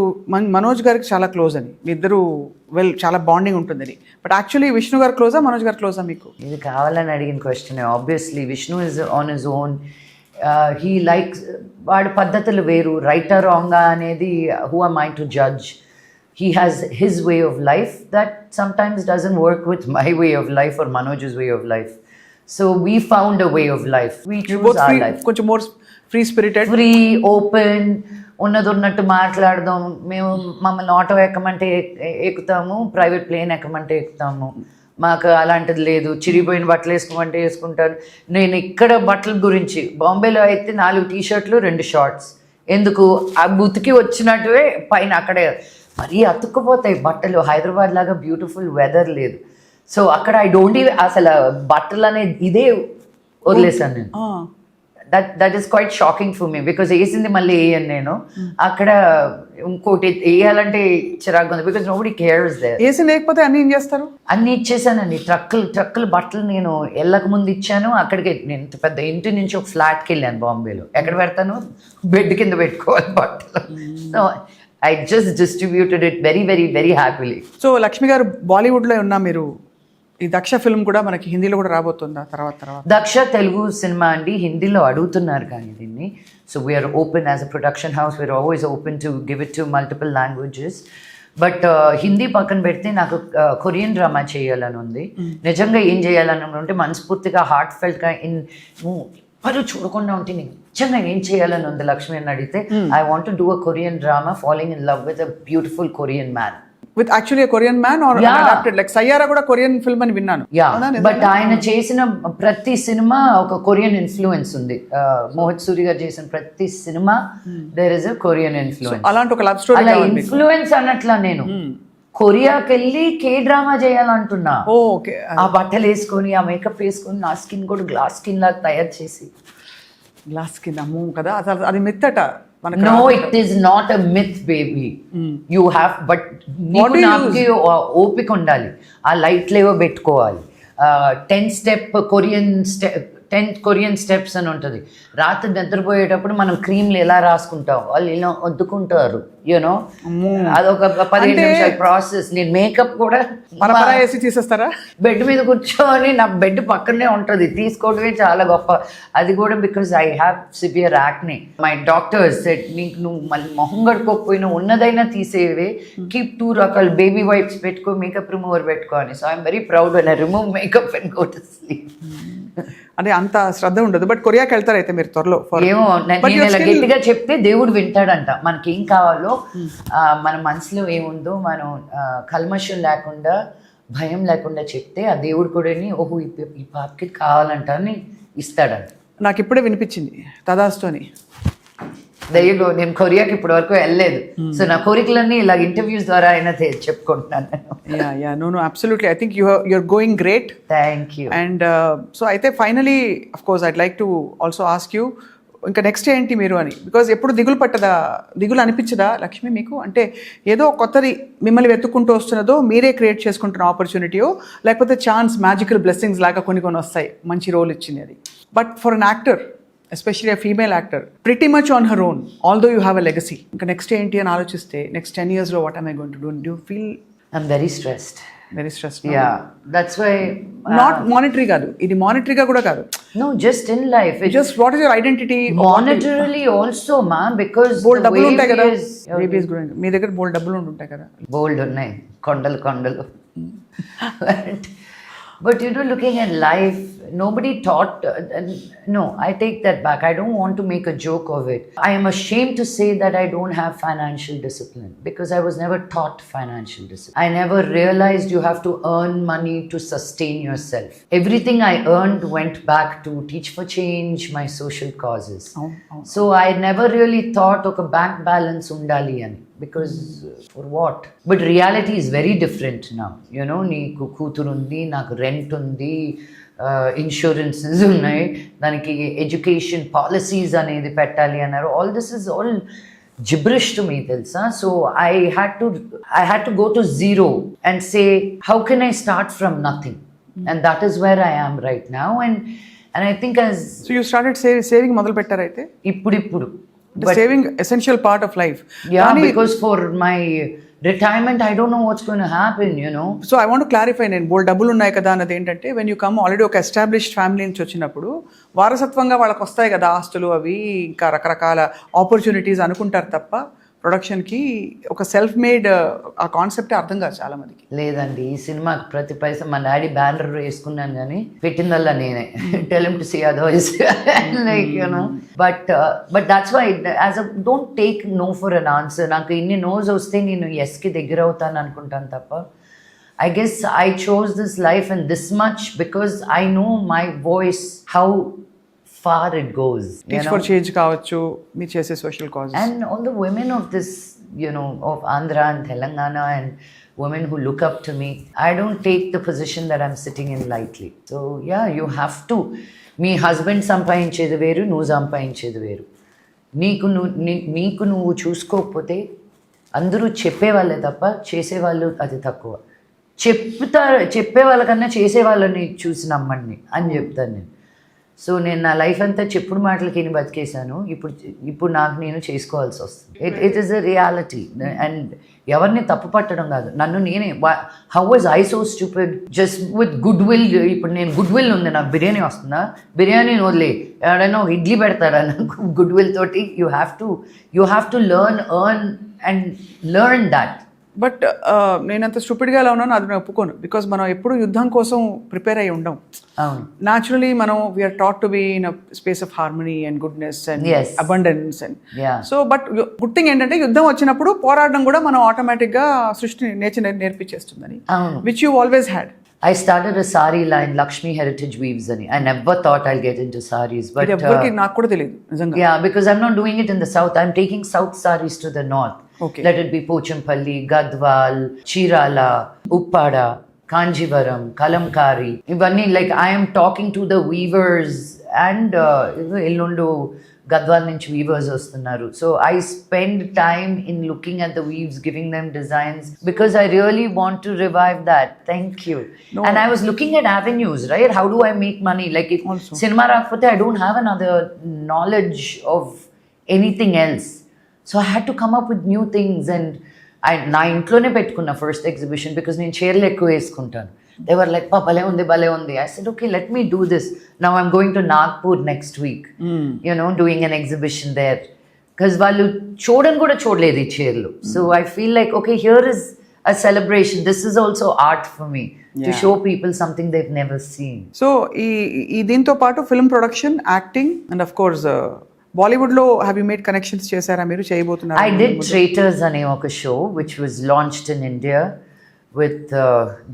మనోజ్ గారికి చాలా క్లోజ్ అని, మీ ఇద్దరు చాలా బాండింగ్ ఉంటుందని. బట్ యాక్చువల్లీ విష్ణు గారు క్లోజా, మనోజ్ గారు క్లోజా మీకు? ఇది కావాలని అడిగిన question. Obviously Vishnu is on his own. He likes, వాడి పద్ధతులు వేరు. రైటర్ రాంగా అనేది who am I to judge. He has his way of life that sometimes doesn't work with my way of life or Manoj's way of life. So we found a way of life. We choose our life. కొంచెం more free spirited, free, open, ఉన్నట్టు మాట్లాడదాం. మేము మమ్మల్ని ఆటో ఎక్కమంటే ఎక్కుతాము, ప్రైవేట్ ప్లేన్ ఎక్కమంటే ఎక్కుతాము. మాకు అలాంటిది లేదు. చిరిగిపోయిన బట్టలు వేసుకోమంటే వేసుకుంటాను. నేను ఇక్కడ బట్టల గురించి, బాంబేలో అయితే 4 టీ-షర్ట్లు 2 షార్ట్స్. ఎందుకు? ఆ బుతికి వచ్చినట్టువే పైన అక్కడే మరీ అతుక్కుపోతాయి బట్టలు. హైదరాబాద్ లాగా బ్యూటిఫుల్ వెదర్ లేదు. సో అక్కడ ఐ డోంట్ ఈవెన్, అసలు బట్టలు అనేది ఇదే వదిలేసాను నేను. That is quite shocking for me, because వేసింది మళ్ళీ వేయను నేను. అక్కడ ఇంకోటి వేయాలంటే చిరాకు ఉంది, బికాజ్ నోబడీ కేర్స్ దేర్. వేసి లేకపోతే అన్ని ఏం చేస్తారు? అన్ని ఇచ్చేసానండి. ట్రక్కులు బట్టలు నేను వెళ్ళక ముందు ఇచ్చాను. అక్కడికి నేను పెద్ద ఇంటి నుంచి ఒక ఫ్లాట్కి వెళ్ళాను బాంబేలో. ఎక్కడ పెడతాను? బెడ్ కింద పెట్టుకోవాలి బట్టలు. So I just distributed it very, very, very happily. So Lakshmi గారు, బాలీవుడ్లో ఉన్న మీరు, ఈ దక్ష ఫిల్మ్ కూడా మనకి హిందీలో కూడా రాబోతుందా తర్వాత? దక్ష తెలుగు సినిమా అండి, హిందీలో అడుగుతున్నారు కానీ దీన్ని. So we're open as a production house. We're always open to give it to multiple languages. But Hindi పక్కన పెడితే నాకు కొరియన్ డ్రామా చేయాలని ఉంది. నిజంగా ఏం చేయాలని ఉంటే మనస్ఫూర్తిగా హార్ట్ ఫెల్ట్గా ఎవరు చూడకుండా ఉంటే నిజంగా ఏం చేయాలని ఉంది లక్ష్మి అని అడిగితే, I want to do a Korean drama following in love with a beautiful Korean man. With actually Korean man are adapted like Saiyaara కూడా కొరియన్ ఫిల్మ్ అని విన్నాను. యా, బట్ ఆయన చేసిన ప్రతి సినిమా ఒక కొరియన్ ఇన్ఫ్లుయెన్స్ ఉంది. మోహిత్ సూరి గారు చేసిన ప్రతి cinema there is a Korean influence. అలాంటి ఒక లవ్ స్టోరీ. అలా ఇన్ఫ్లుయెన్స్ అన్నట్లా నేను కొరియాకి వెళ్ళి కే డ్రామా చేయాలంటున్నా. ఓకే, ఆ బట్టలు వేసుకొని, ఆ మేకప్ వేసుకొని, నా స్కిన్ కూడా గ్లాస్ స్కిన్ లాగా తయారు చేసి. గ్లాస్ స్కిన్ అమ్మో కదా, అసలు అది మిత్ అట. No, it is not a myth, baby. You have, but నాకు ఓపిక ఉండాలి. ఆ లైట్లు ఏవో పెట్టుకోవాలి. 10 కొరియన్ స్టెప్స్ అని ఉంటుంది. రాత్రి నిద్రపోయేటప్పుడు మనం క్రీమ్లు ఎలా రాసుకుంటాం, వాళ్ళు ఇలా వద్దుకుంటారు. యూనో, అదొక 15 నిమిషాల ప్రాసెస్. నేను మేకప్ కూడా వేసి తీసేస్తారా? బెడ్ మీద కూర్చొని, నా బెడ్ పక్కనే ఉంటుంది, తీసుకోవడమే చాలా గొప్ప. అది కూడా because I have severe acne. My doctors said, నీకు నువ్వు మళ్ళీ మొహం గడుకోకపోయినా ఉన్నదైనా తీసేవే, కీప్ 2 రకాల బేబీ వైప్స్ పెట్టుకో, మేకప్ రిమూవర్ పెట్టుకో అని. So I'm very proud when I remove makeup and go to sleep. అంటే అంత శ్రద్ధ ఉండదు. బట్ కొరియాకి వెళ్తారు అయితే మీరు త్వరలో? ఏమో, నేను ఇలా గట్టిగా చెప్తే దేవుడు వింటాడంట. మనకేం కావాలో, మన మనసులో ఏముందో మనం కల్మషం లేకుండా, భయం లేకుండా చెప్తే ఆ దేవుడు కూడా ఓహో ఈ పాపకి కావాలంట అని ఇస్తాడంట. నాకు ఇప్పుడే వినిపించింది తదాస్తు అని. దయ్యగో నేను కొరియాకి ఇప్పటి వరకు వెళ్ళలేదు, సో నా కోరికలన్నీ ఇలా ఇంటర్వ్యూస్ ద్వారా అయినా చెప్పుకుంటున్నాను నేను. Yeah no absolutely I think you're going great. Thank you. And so అయితే finally of course I'd like to also ask you, ఇంకా నెక్స్ట్ ఏంటి మీరు అని, బికాజ్ ఎప్పుడు దిగులు అనిపించదా లక్ష్మి మీకు? అంటే ఏదో కొత్తది మిమ్మల్ని వెతుక్కుంటూ వస్తున్నదో, మీరే క్రియేట్ చేసుకుంటున్న ఆపర్చునిటీయో, లేకపోతే ఛాన్స్ మ్యాజికల్ బ్లెస్సింగ్స్ లాగా కొన్ని వస్తాయి, మంచి రోల్ ఇచ్చింది అది. But for an actor, especially a female actor, pretty much on her own, although you have a legacy, ఇంకా నెక్స్ట్ ఏంటి అని ఆలోచిస్తే next 10 years what I'm I going to do? Do feel I'm very stressed. Very stress? Yeah, that's why. Not monetary కాదు, ఇది మానిటరీగా కూడా కాదు. No, just in life. Just what is your identity? Monetarily also, ma, because bold the డబ్బులు ఉంటాయి కదా, way బేబీ ఇస్ గ్రోయింగ్. మీ దగ్గర బోల్డ్ డబ్బులు ఉంటాయి కదా? bold ఉన్నాయి, కొండలు. But you know, looking at life, nobody taught. No, I take that back. I don't want to make a joke of it. I am ashamed to say that I don't have financial discipline because I was never taught financial discipline. I never realized you have to earn money to sustain yourself. Everything I earned went back to Teach for Change, my social causes. So I never really thought of a bank balance undali ani. Because for what? But reality is very different now. You know, నీకు కూతురు ఉంది, నాకు రెంట్ ఉంది, ఇన్సూరెన్సెస్ ఉన్నాయి, దానికి ఎడ్యుకేషన్ పాలసీస్ అనేది పెట్టాలి అన్నారు. All this is all gibberish to me, తెలుసా? So I had to go to zero and say, how can I start from nothing? And that is where I am right now. And I think as So you started saving మొదలు పెట్టారు అయితే? ఇప్పుడు saving essential part of life. Yeah, because for my retirement I don't know what's going to happen, you know. So I want clarify, నేను బోల్డ్ డబ్బులు ఉన్నాయి కదా అన్నది ఏంటంటే, వెన్ యూ కమ్ ఆల్రెడీ ఒక ఎస్టాబ్లిష్డ్ ఫ్యామిలీ నుంచి వచ్చినప్పుడు వారసత్వంగా వాళ్ళకి వస్తాయి కదా ఆస్తులు, అవి ఇంకా రకరకాల ఆపర్చునిటీస్ అనుకుంటారు తప్ప ప్రొడక్షన్కి ఒక సెల్ఫ్ మేడ్ ఆ కాన్సెప్టే అర్థం కాదు చాలా మందికి. లేదండి, ఈ సినిమాకి ప్రతి పైసా మా డాడీ బ్యానర్ వేసుకున్నాను కానీ పెట్టిందల్లా నేనే. Tell him to see otherwise, like you know. But that's why as a don't take no for an answer. నాకు ఇన్ని నోస్ వస్తే నేను ఎస్కి దగ్గర అవుతాను అనుకుంటాను తప్ప, I guess I chose this life and this much because I know my voice, how far it goes. Teach for change కావచ్చు, మీరు చేసే social causes. And all the women of this, you know, of Andhra and Telangana and women who look up to me, I don't take the position that I'm sitting in lightly. So yeah, you have to. మీ హస్బెండ్ సంపాదించేది వేరు, నువ్వు సంపాదించేది వేరు. నీకు నువ్వు చూసుకోకపోతే అందరూ చెప్పేవాళ్ళే తప్ప చేసేవాళ్ళు అది తక్కువ. చెప్పే వాళ్ళకన్నా చేసే వాళ్ళని చూసి నమ్మండి అని చెప్తాను నేను. సో నేను నా లైఫ్ అంతా చెప్పుడు మాటలకి బతికేశాను. ఇప్పుడు నాకు నేను చేసుకోవాల్సి వస్తుంది. It is a reality. And ఎవరిని తప్పు పట్టడం కాదు, నన్ను నేనే. How was I so stupid just with good will? ఇప్పుడు నేను గుడ్ విల్ ఉంది, నాకు బిర్యానీ వస్తుందా? బిర్యానీని వదిలే ఎవడైనా ఇడ్లీ పెడతారా నాకు గుడ్ విల్ తోటి? You have to earn and learn that. But నేనంత స్టూపిడ్గా ఎలా ఉన్నాను అది నేను ఒప్పుకోను, బికాస్ మనం ఎప్పుడు యుద్ధం కోసం ప్రిపేర్ అయ్యి ఉండం. న్యాచురలీ మనం we're taught to be in a space of harmony and goodness and abundance and so. But good thing ఏంటంటే యుద్ధం వచ్చినప్పుడు పోరాడడం కూడా మనం ఆటోమేటిక్గా సృష్టి నేచర్ నేర్పించేస్తుందని, which you always had. I started a sari line, Lakshmi Heritage Weaves ani. I never thought I'll get into saris, but నాకు కూడా తెలియదు నిజంగా. Yeah, because I'm not doing it in the south. I'm taking south saris to the north. Okay. Let it be Pochampalli, Gadwal, Chirala, Uppada, Kanjivaram, Kalamkari. Ivanni, like I am talking to the weavers and Elundu Gadwal nunchi weavers vastunaru. So I spend time in looking at the weaves, giving them designs, because I really want to revive that. Thank you. No. And I was looking at avenues, right? How do I make money? Like if Also. cinema rakpothe, I don't have another knowledge of anything else. So I had to come up with new things. And నా ఇంట్లోనే పెట్టుకున్న ఫస్ట్ ఎగ్జిబిషన్, బికాస్ నేను చీరలు ఎక్కువ వేసుకుంటాను. They were like, భలే ఉంది. I said, okay, let me do this. Now I'm going to Nagpur next week, you know, doing an exhibition there. Because వాళ్ళు చూడలేదు ఈ చీరలు. So I feel like, okay, here is a celebration. This is also art for me, to show people something they've never seen. So ఈ దీంతో పాటు film production, acting and of course Bollywood లో హ్యావ్ యూ మేడ్ కనెక్షన్స్ చేశారా మీరు? చేయబోతున్నారు? I did Traitors అనే ఒక show which was launched in India. with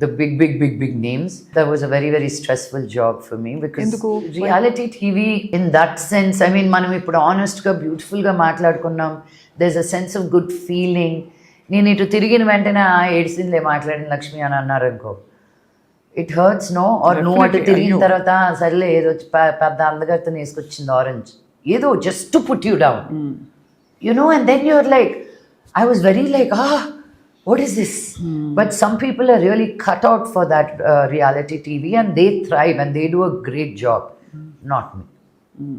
the big names. That was a very, very stressful job for me because Enduku? reality TV in that sense, I mean, మనం ఇప్పుడు honestగా బ్యూటిఫుల్గా మాట్లాడుకున్నాం. There's a sense of good feeling. నేను ఇటు తిరిగిన వెంటనే ఏడ్చిందిలే మాట్లాడిన లక్ష్మి అని అన్నారు అనుకో, ఇట్ హర్ట్స్ నో. ఆర్ నువ్వు అటు Definitely, తిరిగిన అయ్యో. తర్వాత సర్లే ఏదో పెద్ద అందగత్త వేసుకొచ్చింది ఆరెంజ్, ఏదో just to put you down, you know, and then you're like, I was very like, what is this? But some people are really cut out for that reality TV and they thrive and they do a great job. Not me.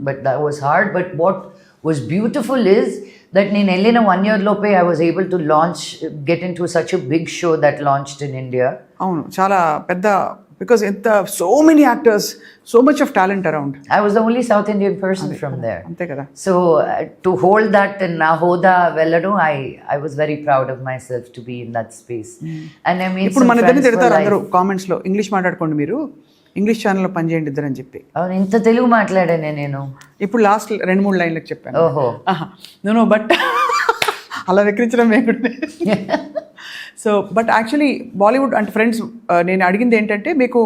But that was hard. But what was beautiful is that in 1 year lope I was able to get into such a big show that launched in India. అవును, చాలా పెద్ద, బికాస్ ఎంత so many actors, so much of talent around. I was the only South Indian person from there. అంతే కదా. So to hold that in Nahoda Velladu, I was very proud of myself to be in that space. And I made ఇప్పుడు some మన ఇద్దరిని friends for తిడతారు life. అందరూ కామెంట్స్ లో, ఇంగ్లీష్ మాట్లాడుకోండి మీరు, ఇంగ్లీష్ ఛానల్లో పనిచేయండి ఇద్దరు అని చెప్పి. అవును, ఇంత తెలుగు మాట్లాడానే నేను. ఇప్పుడు లాస్ట్ 2-3 లైన్లకు చెప్పాను. ఓహో. నో బట్ అలా వెక్రించడం వేయకూడదు. సో బట్ యాక్చువల్లీ బాలీవుడ్ అంటే ఫ్రెండ్స్, నేను అడిగింది ఏంటంటే మీకు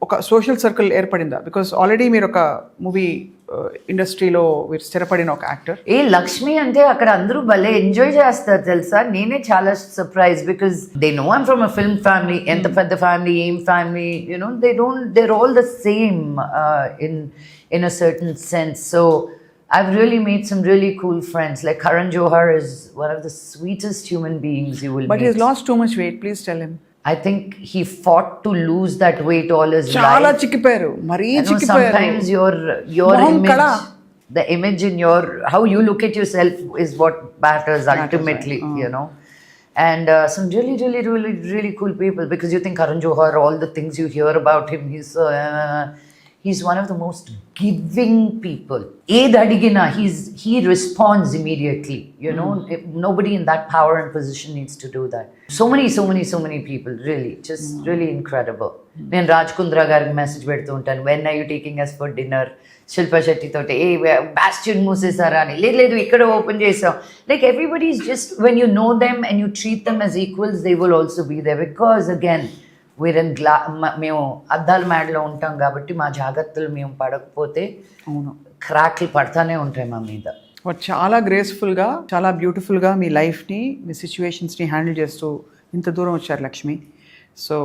ఒక సోషల్ సర్కిల్ ఏర్పడిందా? బికాస్ ఆల్రెడీ మీరు ఒక మూవీ ఇండస్ట్రీలో మీరు స్థిరపడిన ఒక యాక్టర్. ఏ లక్ష్మి అంటే అక్కడ అందరూ భలే ఎంజాయ్ చేస్తారు తెలుసా. నేనే చాలా surprise because they know I'm from a film family. ఎంత పెద్ద ఫ్యామిలీ, ఏం family, you know, they're all the same in a certain sense. So I've really made some really cool friends. Like Karan Johar is one of the sweetest human beings you will But meet. he's lost too much weight. Please tell him. I think he fought to lose that weight all his చాలా life. చిక్కిపోయారు, మరీ I know చిక్కిపోయారు. sometimes your మొహం image, కళ. the image in your, how you look at yourself is what matters ultimately, right. you know. And some really cool people, because you think Karan Johar, all the things you hear about him, he's one of the most giving people. Adigina, he responds immediately, you know. If nobody in that power and position needs to do that. So many people, really, just really incredible. నేను రాజ్ కుంద్రా గారికి మెసేజ్ పెడుతూ ఉంటాను, when are you taking us for dinner. Shilpa Shetty తోటి బ్యాస్టియన్ మూసేసారా అని, లేదు ఇక్కడ ఓపెన్ చేసాం. Like everybody is just, when you know them and you treat them as equals, they will also be there. Because again we're in మేము అద్దాల మేడలో ఉంటాం కాబట్టి మా జాగ్రత్తలు మేము పడకపోతే అవును, క్రాక్లు పడతానే ఉంటాయి మా మీద. బట్ చాలా గ్రేస్ఫుల్గా, చాలా బ్యూటిఫుల్గా మీ లైఫ్ని, మీ సిచ్యువేషన్స్ని హ్యాండిల్ చేస్తూ ఇంత దూరం వచ్చారు Lakshmi. So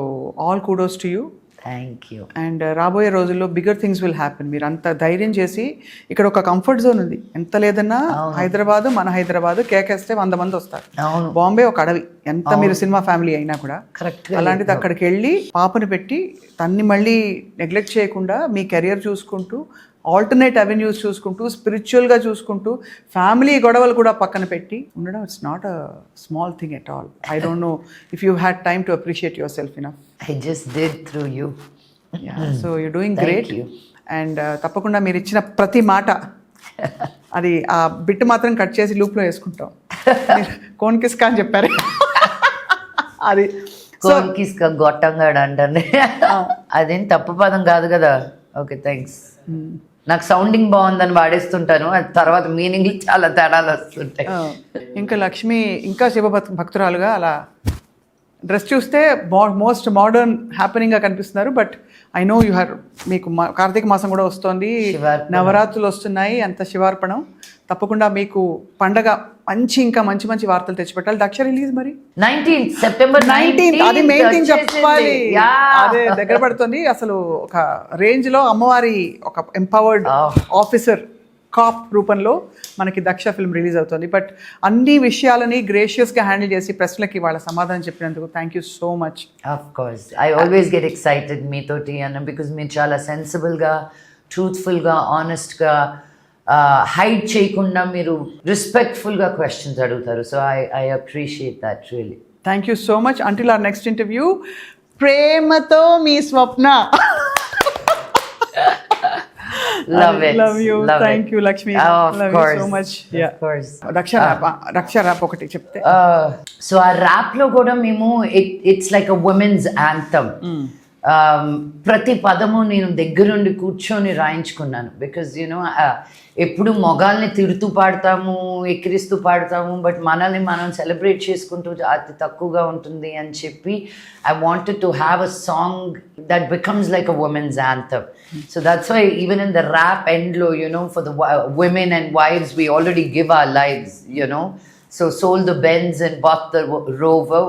all kudos to you. Thank you. And రాబోయే రోజుల్లో బిగ్గర్ థింగ్స్ విల్ హ్యాపెన్. మీరు అంత ధైర్యం చేసి, ఇక్కడ ఒక కంఫర్ట్ జోన్ ఉంది, ఎంత లేదన్నా హైదరాబాద్, మన హైదరాబాద్ కేకేస్తే 100 మంది వస్తారు. అవును. బాంబే ఒక అడవి, ఎంత మీరు సినిమా ఫ్యామిలీ అయినా కూడా. కరెక్ట్. అలాంటిది అక్కడికి వెళ్ళి పాపని పెట్టి తన్ని మళ్ళీ నెగ్లెక్ట్ చేయకుండా మీ కెరియర్ చూసుకుంటూ, ఆల్టర్నేట్ అవెన్యూస్ చూసుకుంటూ, స్పిరిచువల్గా చూసుకుంటూ, ఫ్యామిలీ గొడవలు కూడా పక్కన పెట్టి ఉండడం, it's not a small thing at all. I don't know if you had time to appreciate your self enough. I just did through you. So you're doing Thank great. you. And తప్పకుండా మీరు ఇచ్చిన ప్రతి మాట, అది ఆ బిట్ మాత్రం కట్ చేసి లూప్లో వేసుకుంటాం. కోన్ కిస్కా అని చెప్పారు అది. కోన్కిస్క గొట్టంగాడు అంటాను. అదేం తప్పు పదం కాదు కదా. Okay, thanks. నాకు సౌండింగ్ బాగుందని వాడేస్తుంటాను, అది తర్వాత మీనింగ్ చాలా తేడాలు వస్తుంటాయి. ఇంకా లక్ష్మి ఇంకా శివ భక్తురాలుగా అలా డ్రెస్ చూస్తే మోస్ట్ మోడర్న్ హ్యాపెనింగ్గా కనిపిస్తున్నారు. But I know you have, మీకు కార్తీక మాసం కూడా వస్తుంది, నవరాత్రులు వస్తున్నాయి, అంత శివార్పణం. తప్పకుండా మీకు పండగ ఇంకా మంచి మంచి వార్తలు తెచ్చిపెట్టాలి. దక్ష రిలీజ్ మరి 19th September 19th, అది మెయిన్ థింగ్ చెప్పాలి. అదే దగ్గర పడుతుంది. అసలు ఒక రేంజ్ లో అమ్మవారి ఒక ఎంపవర్డ్ ఆఫీసర్ కాప్ రూపంలో మనకి దక్ష ఫిల్మ్ రిలీజ్ అవుతుంది. బట్ అన్ని విషయాలని గ్రేషియస్గా హ్యాండిల్ చేసి ప్రశ్నలకి వాళ్ళ సమాధానం చెప్పినందుకు thank you so much. Of course, I always get excited మీతోటి అన్న, బికాజ్ మీరు చాలా సెన్సిబుల్గా, ట్రూత్ఫుల్గా, ఆనెస్ట్గా, హైడ్ చేయకుండా మీరు రెస్పెక్ట్ఫుల్గా క్వశ్చన్స్ అడుగుతారు. So I appreciate that really. Thank you so much. Until our next interview, ప్రేమతో మీ స్వప్న. Love it. Love you. Love Thank it. you, Lakshmi. Of Love course. you so much. Yeah. Of course. రక్ష ర్యాప్ ఒకటి చెప్తే. సో ఆ ర్యాప్ లో కూడా మేము it's like a women's anthem. ప్రతి పదము నేను దగ్గరుండి కూర్చొని రాయించుకున్నాను. బికాజ్ ఎప్పుడు మొగాల్ని తిడుతూ పాడతాము, ఎక్కిరిస్తూ పాడతాము, బట్ మనల్ని మనం సెలబ్రేట్ చేసుకుంటూ అతి తక్కువగా ఉంటుంది అని చెప్పి I wanted to have a song that becomes like a women's anthem. So that's why even in the rap ఎండ్లో for the women and wives we already give our lives, so sold the Benz and bought the Rover.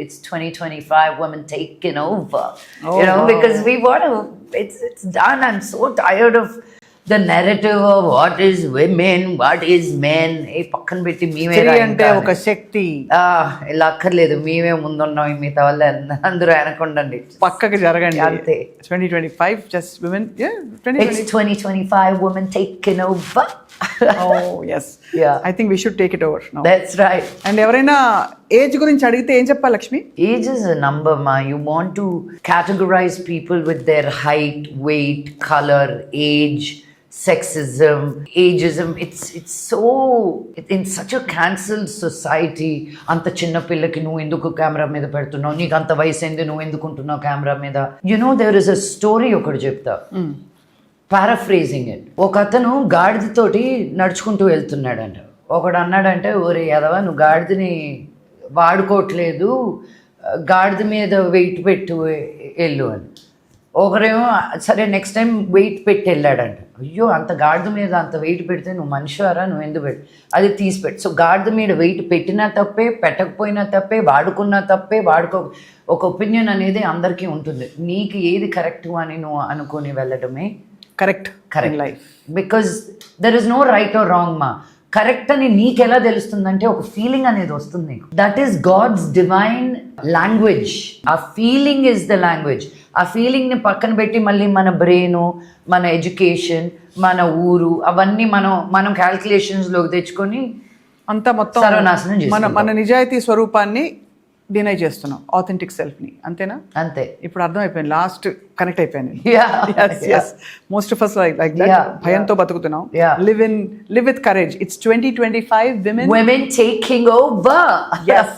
It's 2025, women taking over. Wow. Because we want to, it's done. I'm so tired of the narrative of what is women, what is men. పక్కన పెట్టి మేమే స్త్రీ అంటే ఒక శక్తి, ఇలా అక్కర్లేదు, మేమే ముందున్నాం, మిగతా వాళ్ళు అందరూ వెనకుండండి, పక్కకి జరగండి. అంతే. 2025 just women, It's 2025, women taking over. Oh yes, Yeah. I think we should take it over now. That's right. And ఎవరైనా ఏజ్ గురించి అడిగితే ఏం చెప్పాలి Lakshmi? Age is a number, ma. You want to categorize people with their height, weight, color, age, sexism, ageism. It's so in such a cancelled society. Anta chinna pillaki nu enduku camera meeda pedutunnavu, neeku anta vayasendi nu endukuntunnavu camera meeda. There is a story okadu chepta. Paraphrasing it. ఒక అతను గాడిదతోటి నడుచుకుంటూ వెళ్తున్నాడంట. ఒకడు అన్నాడంటే, ఓరే ఎదవా, నువ్వు గాడిదని వాడుకోవట్లేదు, గాడిద మీద వెయిట్ పెట్టు వెళ్ళు అని. ఒకరేమో సరే నెక్స్ట్ టైం వెయిట్ పెట్టి వెళ్ళాడంట. అయ్యో, అంత గాడిద మీద అంత వెయిట్ పెడితే నువ్వు మనిషివారా, నువ్వు ఎందుకు పెట్టు, అది తీసిపెట్టు. సో గాడిద మీద వెయిట్ పెట్టినా తప్పే, పెట్టకపోయినా తప్పే, వాడుకున్నా తప్పే, ఒక ఒపీనియన్ అనేది అందరికీ ఉంటుంది. నీకు ఏది కరెక్ట్ అని నువ్వు అనుకొని వెళ్ళడమే correct correct life. Because there is no right or wrong మా. కరెక్ట్ అని నీకు ఎలా తెలుస్తుందంటే ఒక ఫీలింగ్ అనేది వస్తుంది. That is God's divine language. ఆ ఫీలింగ్ ఇస్ ద లాంగ్వేజ్. ఆ ఫీలింగ్ని పక్కన పెట్టి మళ్ళీ మన బ్రెయిన్, మన ఎడ్యుకేషన్, మన ఊరు, అవన్నీ మనం క్యాల్కులేషన్స్లోకి తెచ్చుకొని అంతా మొత్తం సర్వనాశనం చేసుకుంటాం. మన నిజాయితీ స్వరూపాన్ని డినై చేస్తున్నాం, ఆథెంటిక్ సెల్ఫ్ని. అంతేనా? అంతే. ఇప్పుడు అర్థమైపోయింది, లాస్ట్ కనెక్ట్ అయిపోయాను. Yeah. Most of us like that. Yeah. భయంతో బతుకుతున్నాం. Yeah. Live with courage. It's 2025, women taking over. Yes.